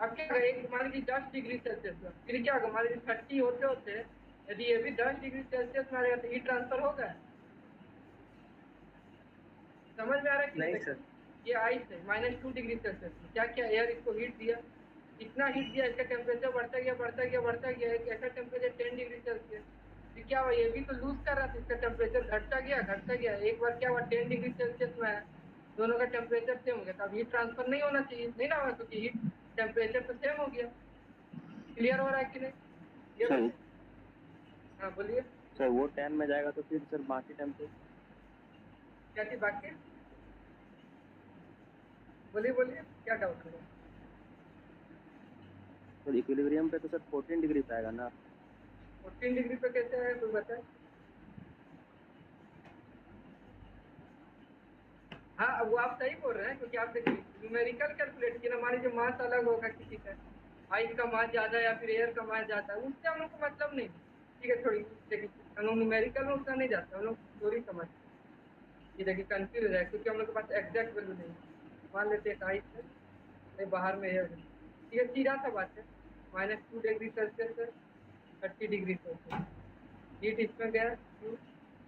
अब क्या होगा, एक मान लीजिए 10 डिग्री सेल्सियस में, फिर क्या होगा, मान लीजिए 30 होते होते यदि ये भी 10 डिग्री सेल्सियस में आ जाएगा, तो हीट ट्रांसफर होगा। समझ में आ रहा है कि नहीं सर। ये आइस है -2 डिग्री सेल्सियस में, क्या क्या एयर इसको हीट दिया, इतना हीट दिया, इसका टेम्परेचर बढ़ता गया बढ़ता गया बढ़ता गया, एक ऐसा टेम्परेचर 10 डिग्री सेल्सियस, फिर क्या हुआ, ये भी तो लूज कर रहा था, इसका टेम्परेचर घटता गया, एक बार क्या हुआ 10 डिग्री सेल्सियस में है, दोनों का टेम्परेचर सेम हो गया, तो अब हीट ट्रांसफर नहीं होना चाहिए, नहीं ना होगा, क्योंकि हीट टेम्परेचर तो सेम हो गया। क्लियर हो रहा है कि नहीं? ये सर हाँ बोलिए, सर वो 10 में जाएगा तो फिर सर बाकी टेम्परेचर, क्या चीज बाकी है? बोलिए बोलिए, क्या डाउट है? सर इक्विलिब्रियम पे तो सर 14 डिग्री पे आएगा ना। 14 डिग्री पे कैसे है, कोई बताए? हाँ, वो आप सही बोल रहे हैं, क्योंकि आप देखिए न्यूमेरिकल कैलकुलेट किया ना, मान लीजिए मास अलग होगा किसी का, आइस का मास ज़्यादा या फिर एयर का मास ज़्यादा, उससे हम लोग को मतलब नहीं, ठीक है। थोड़ी देखिए, हम लोग न्यूमेरिकल में उतना नहीं जाता, हम लोग थोड़ी समझ, ये देखिए कंफ्यूज है, क्योंकि हम लोग के पास एग्जैक्ट वैल्यू नहीं है। मान लेते हैं आइस है, नहीं बाहर में एयर है, ठीक है, सीधा सा बात है, -2 डिग्री सेल्सियस है, 30 डिग्री सेल्सियस। हीट इसमें गया क्यों?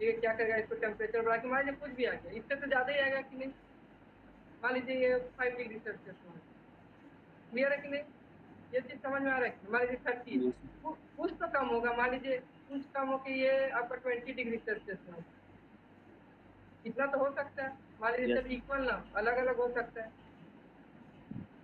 ये क्या करेगा, इसको टेम्परेचर बढ़ा के मान लीजिए कुछ भी आ गया, इससे तो ज़्यादा ही आएगा कि नहीं। मान लीजिए ये 5 डिग्री सेल्सियस में, क्लियर है कि नहीं? ये चीज़ समझ में आ रहा है? मान लीजिए 30, Yes. कुछ तो कम होगा, मान लीजिए कुछ कम हो के ये आपका 20 डिग्री सेल्सियस में, इतना तो हो सकता है। मान लीजिए Yes. सब इक्वल ना, अलग अलग हो सकता है।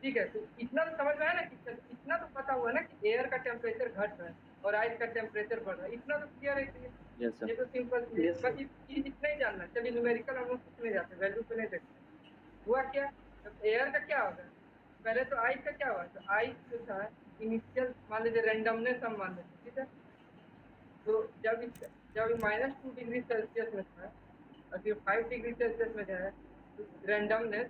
ठीक है, तो इतना तो समझ में आया ना कि इतना तो पता हुआ ना कि एयर का टेम्परेचर घट रहा है और आइस का टेम्परेचर बढ़ रहा है, इतना तो क्लियर है कि Yes, sir. ये तो सिंपल चीज है। Yes, बस इतना ही जानना है। चलिए न्यूमेरिकल हम लोग कुछ नहीं जाते, वैल्यू पे नहीं देखते। हुआ क्या, जब एयर का क्या होगा, पहले तो आइस का क्या हुआ, तो आइस जो था इनिशियल मान लीजिए रेंडमनेस हम मान लेते, ठीक है। तो जब -2 डिग्री सेल्सियस में था और फिर 5 डिग्री सेल्सियस में गया, तो रेंडमनेस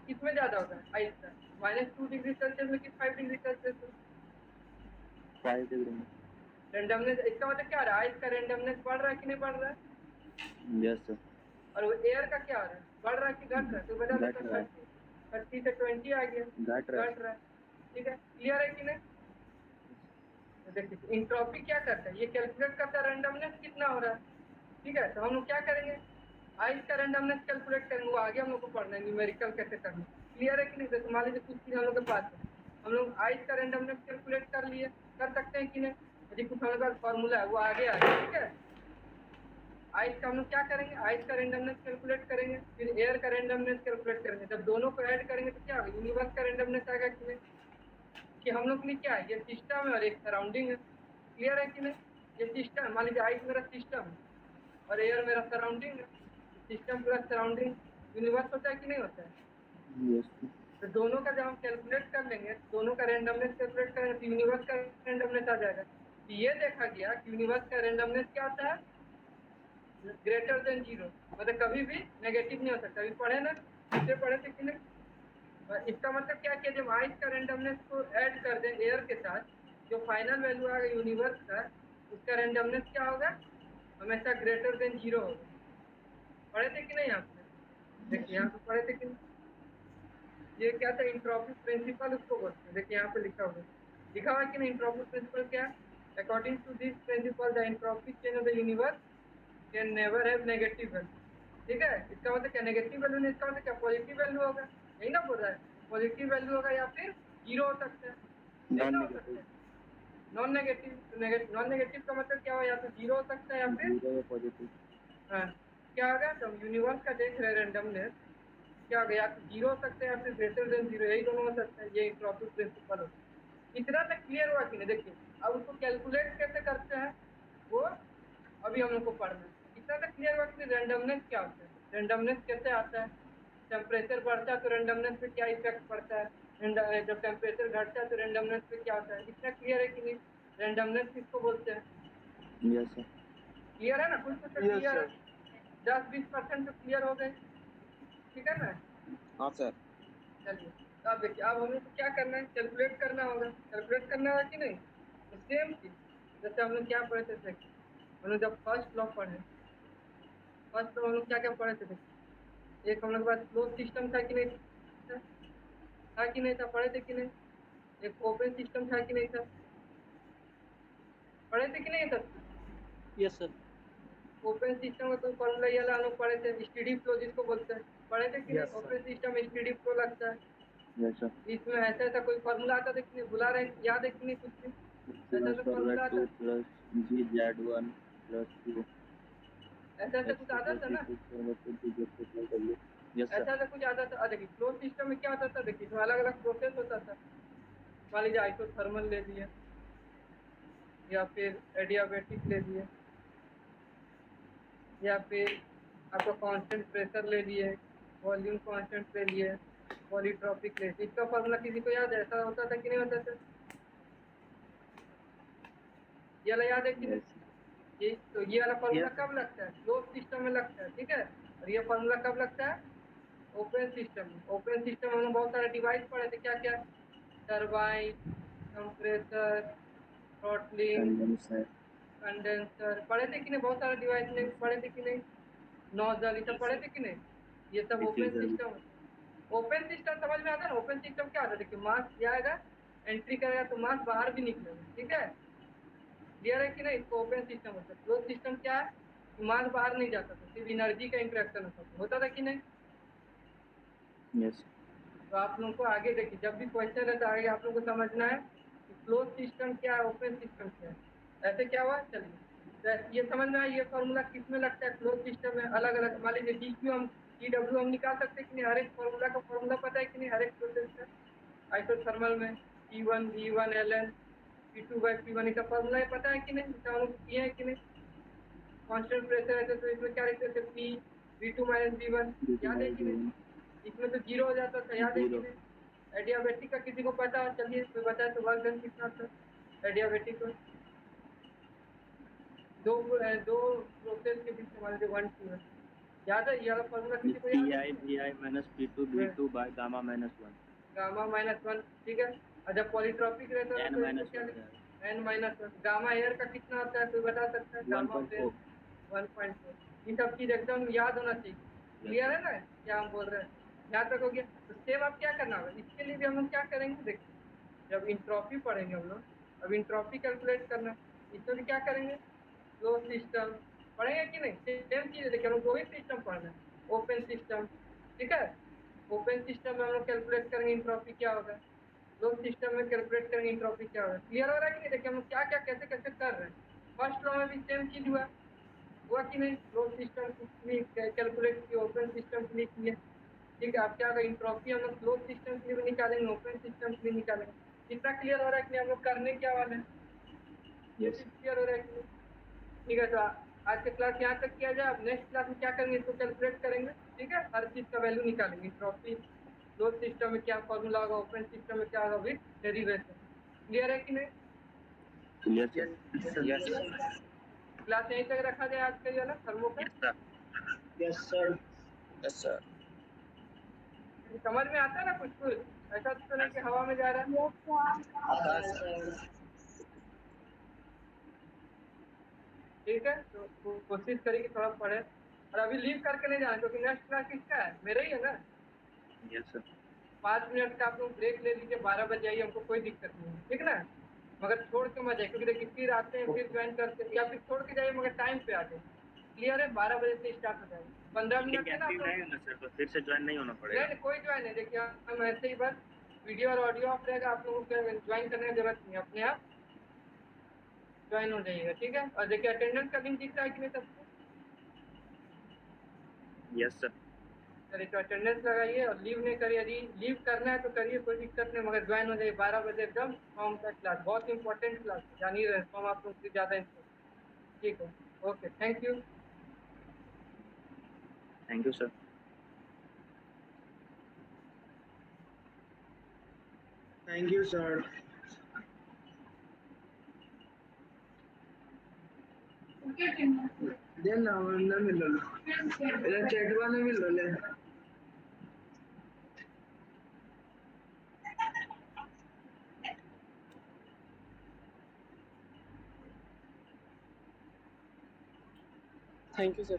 किस में ज़्यादा होता है, आइस का -2 डिग्री सेल्सियस में कि 5 डिग्री सेल्सियस में। 5 degree. रेंडमनेस इसका मतलब क्या रहा है, आइस का रेंडमनेस बढ़ रहा है कि नहीं बढ़ रहा है, Yes, sir. और वो एयर का क्या हो रहा है, बढ़ रहा है कि घट रहा है। तो बता घट देते रहा है। 30 से 20 आ गया, घट रहा है। घट रहा है। ठीक है, क्लियर है कि नहीं? तो देखिए इंट्रोपी क्या करता है, ये कैलकुलेट करता है रेंडमनेस कितना हो रहा है। ठीक है, तो हम लोग क्या करेंगे, आइस का रेंडमनेस कैलकुलेट करेंगे, वो आगे हम लोग को पढ़ना है न्यूमेरिकल कैसे करना है। क्लियर है कि नहीं? जैसे मान लीजिए कुछ चीज़ हम लोग के पास है, हम लोग आइस का रेंडमनेस कैलकुलेट कर लिए, कर सकते हैं कि नहीं। यदि कुछ हम लोग का फॉर्मूला है वो आगे आ गया, ठीक है। आइस का हम लोग क्या करेंगे, आइस का रेंडमनेस कैलकुलेट करेंगे, फिर एयर का रेंडमनेस कैलकुलेट करेंगे। जब दोनों को ऐड करेंगे तो क्या होगा, यूनिवर्स का रेंडमनेस आएगा कि नहीं। कि हम लोग के लिए क्या है, ये सिस्टम है और एक सराउंडिंग है। क्लियर है कि नहीं? ये सिस्टम, मान लीजिए आइस मेरा सिस्टम है और एयर मेरा सराउंडिंग है। सिस्टम प्लस सराउंडिंग यूनिवर्स होता है कि नहीं होता है। Yes. तो दोनों का जब हम कैलकुलेट कर लेंगे, दोनों का रेंडमनेस कैलकुलेट करेंगे तो यूनिवर्स का रेंडमनेस आ जाएगा। तो ये देखा गया कि यूनिवर्स का रेंडमनेस क्या होता है, ग्रेटर देन 0, मतलब कभी भी नेगेटिव नहीं हो सकता। अभी पढ़े ना, इससे पढ़े थे कि नहीं। इसका मतलब क्या किया, जब आइस का रेंडमनेस को ऐड कर दें एयर के साथ, जो फाइनल वैल्यू आएगा यूनिवर्स का, उसका रेंडमनेस क्या होगा, हमेशा ग्रेटर देन 0 होगा। पढ़े थे कि नहीं आपने? देखिए यहाँ पे पढ़े थे कि नहीं? ये क्या था, इंट्रोपी प्रिंसिपल उसको बोलते हैं। देखिए यहाँ पे लिखा हुआ है कि नहीं, इंट्रोपी प्रिंसिपल क्या है, according to this principle the entropy change of the universe can never have negative value. ठीक है, इसका मतलब क्या, नेगेटिव वैल्यू नहीं, इसका मतलब क्या, पॉजिटिव वैल्यू होगा, यही ना बोल रहा है। पॉजिटिव वैल्यू होगा या फिर 0 हो सकता है, यही ना हो सकता Non-negative. है। नॉन नेगेटिव, नॉन नेगेटिव का मतलब क्या हो, या तो 0 हो सकता है या फिर 0 या positive. हाँ। क्या होगा, तो यूनिवर्स का देख रहे रेंडमनेस क्या हो गया, या तो 0 हो सकता है या फिर ग्रेटर देन 0, यही दोनों हो सकता है। ये इंट्रोपी प्रिंसिपल होता है। इतना तक क्लियर हुआ कि नहीं। देखिए अब उसको कैलकुलेट कैसे करते हैं वो अभी हम लोग को पढ़ना है। इतना तक क्लियर हुआ कि रेंडमनेस क्या होता है, रेंडमनेस कैसे आता है, टेम्परेचर बढ़ता है तो रेंडमनेस पे क्या इफेक्ट पड़ता है, जब टेम्परेचर घटता है तो रेंडमनेस पे क्या होता है। इतना क्लियर है कि नहीं, रेंडमनेस किसको बोलते हैं। Yes, sir. क्लियर है ना, कुछ तो Yes, क्लियर है, sir. 10-20% तो क्लियर हो गए। ठीक है ना। हाँ सर। चलिए तो अब देखिए, अब हम लोग को क्या करना है, कैलकुलेट करना होगा। कैलकुलेट करना होगा कि नहीं, तो सेम चीज जैसे हम लोग क्या पढ़े थे, देखिए हम लोग जब फर्स्ट लॉ पढ़े, फर्स्ट लॉ हम लोग क्या क्या पढ़े थे। देखिए एक हम लोग के पास क्लोज सिस्टम था कि नहीं था कि नहीं था, पढ़े थे कि नहीं। एक ओपन सिस्टम था कि नहीं था, पढ़े थे कि नहीं था। Yes, sir. ओपन सिस्टम का कोई फॉर्मूला ये हम लोग पढ़े थे, स्टेडी फ्लो जिसको बोलते हैं, पढ़े थे कि नहीं। Yes, sir. Open system steady flow लगता है, Yes, sir. इसमें ऐसा ऐसा कोई फॉर्मूला आता था कि नहीं, बुला रहे हैं, याद है कि नहीं कुछ भी, ऐसा Plus ऐसा forward फॉर्मूला आता 2 plus GZ1 plus 2 ऐसा ऐसा कुछ आता था ना, Yes, sir. ऐसा ऐसा कुछ आता था। देखिए फ्लो सिस्टम में क्या होता था, देखिए इसमें अलग अलग प्रोसेस होता था। मान लीजिए आइसोथर्मल ले लिए या फिर एडियाबेटिक ले लिए या फिर आपका कांस्टेंट प्रेशर ले लिए, वॉल्यूम कांस्टेंट ले लिए, पॉलीट्रॉपिक ले लिए। इसका फॉर्मूला किसी को याद है, ऐसा होता था कि नहीं होता था, ये वाला याद है कि नहीं। ये तो ये वाला फॉर्मूला कब लगता है, क्लोज सिस्टम में लगता है, ठीक है। और ये फॉर्मूला कब लगता है, ओपन सिस्टम में। ओपन सिस्टम में बहुत सारे डिवाइस पढ़े थे, क्या क्या, turbine, compressor, throttling, Condenser. Condenser, पढ़े थे कि नहीं। बहुत सारे डिवाइस ने पढ़े थे कि नहीं, नोजल, ये सब पढ़े थे कि नहीं। ये सब open Diffuser. System. Open system समझ में आता है ना, ओपन सिस्टम क्या होता है, देखिए मास जाएगा, एंट्री करेगा तो मास बाहर भी निकलेगा, ठीक है। क्लियर है कि नहीं? इसको ओपन सिस्टम होता है। क्लोज सिस्टम क्या है? मास बाहर नहीं जाता था, सिर्फ एनर्जी का इंटरेक्शन होता था कि नहीं? यस तो आप लोगों को आगे देखिए, जब भी क्वेश्चन रहता है आगे आप लोगों को समझना है कि क्लोज सिस्टम क्या है, ओपन सिस्टम क्या है। ऐसे क्या हुआ, चलिए तो ये समझ में आया ये फॉर्मूला किस में लगता है। क्लोज सिस्टम में अलग अलग, मान लीजिए DQ हम DW हम निकाल सकते हैं कि नहीं, हर एक फॉर्मूला का फॉर्मूला पता है कि नहीं, हर एक प्रोसेस का। आइसोथर्मल में P1 V1 ln P2/P1 इसका फॉर्मूला पता है कि नहीं, इसका हम लोग किए हैं कि नहीं। कांस्टेंट प्रेशर है तो इसमें क्या लिखते थे, P V2 - V1, याद है कि नहीं? इसमें तो जीरो हो जाता था, याद है कि नहीं? एडियाबेटिक का किसी को पता है? चलिए कोई बताए तो वर्क डन कितना था एडियाबेटिक को। दो प्रोसेस के बीच हमारे जो 1 2 है, याद है? ये वाला फॉर्मूला किसी को याद है? PI minus P2 V2 by gamma minus 1 gamma -1, ठीक है। और जब पॉलीट्रॉपिक रहता है n तो minus क्या 1 n -1। गामा एयर का कितना होता है, कोई बता सकता है? गामा 1.4 1.4। ये सब चीज एकदम याद होना चाहिए। क्लियर है ना क्या हम बोल रहे हैं? याद रखोगे तो सेम अब क्या करना होगा, इसके लिए भी हम लोग क्या करेंगे, देखिए जब इंट्रॉपी पढ़ेंगे हम लोग, अब इंट्रॉपी कैलकुलेट करना, इसमें भी क्या करेंगे, क्लोज सिस्टम पढ़ेंगे कि नहीं? सेम चीज है, देखिए हम लोग दो ही सिस्टम पढ़ना है, ओपन सिस्टम, ठीक है। ओपन सिस्टम में हम लोग कैलकुलेट करेंगे इंट्रॉपी क्या होगा, क्लोज सिस्टम में कैलकुलेट करेंगे इंट्रॉपी क्या होगा। क्लियर हो रहा है कि नहीं? देखिए हम लोग क्या क्या कैसे कैसे कर रहे हैं। फर्स्ट लॉ में भी सेम चीज हुआ कि नहीं? क्लोज सिस्टम के लिए कैलकुलेट किया, ओपन सिस्टम के लिए किया, ठीक है। आप क्या होगा, इंट्रॉपी हम लोग क्लोज सिस्टम के लिए भी निकालेंगे, ओपन सिस्टम के लिए निकालेंगे। कितना क्लियर हो रहा है कि नहीं? हम लोग करने क्या वाले हैं, ये Yes. चीज क्लियर हो रहा है कि नहीं? ठीक है, तो आज का क्लास यहाँ तक किया जाए। अब नेक्स्ट क्लास में क्या करेंगे, इसको कैलकुलेट करेंगे, ठीक है। हर चीज का वैल्यू निकालेंगे, इंट्रॉपी क्लोज सिस्टम में क्या फॉर्मूला होगा, ओपन सिस्टम में क्या होगा विद डेरिवेशन। क्लियर है कि नहीं? Clear sir. Yes. क्लास यहीं तक रखा जाए आज का ये वाला थर्मो का। Yes, sir. Yes sir. समझ में आता है ना कुछ कुछ? ऐसा तो नहीं कि हवा में जा रहा है। ठीक है, तो कोशिश करिए कि थोड़ा पढ़े, और अभी लीव करके नहीं जाना, क्योंकि नेक्स्ट क्लास किसका है, मेरा ही है ना। Yes sir. 5 मिनट का आप लोग ब्रेक ले लीजिए, 12 बजे आइए, हमको कोई दिक्कत नहीं है, ठीक ना। मगर छोड़ के मत जाइए, क्योंकि देखिए फिर आते हैं फिर ज्वाइन करते हैं, या फिर छोड़ के जाइए मगर टाइम पे आ जाइए। क्लियर है? 12 बजे से स्टार्ट हो जाएगा, 15 मिनट है ना आप लोग। ना सर, तो फिर से ज्वाइन नहीं होना पड़ेगा। नहीं कोई ज्वाइन नहीं, देखिए हम ऐसे ही बस वीडियो और ऑडियो ऑफ रहेगा, आप लोगों को ज्वाइन करने की जरूरत नहीं है, अपने आप ज्वाइन हो जाइएगा, ठीक है। और देखिए अटेंडेंस का लिंक दिख रहा है कि नहीं सबको? Yes sir. चलिए तो अटेंडेंस लगाइए, और लीव नहीं करिए, यदि लीव करना है तो करिए, कोई दिक्कत नहीं, मगर ज्वाइन हो जाइए 12 बजे एकदम फॉर्म का क्लास, बहुत इंपॉर्टेंट क्लास है, जान ही रहे फॉर्म आप लोग से ज़्यादा इंपॉर्टेंट। ठीक है, okay, thank you. Thank you sir. Thank you, sir. Then ಅವನ್ನ ಮಿಲ್ಲಲ್ಲ ಇಲ್ಲ ಚಟ್ವಾನ ಮಿಲ್ಲಲ್ಲ Thank you, sir.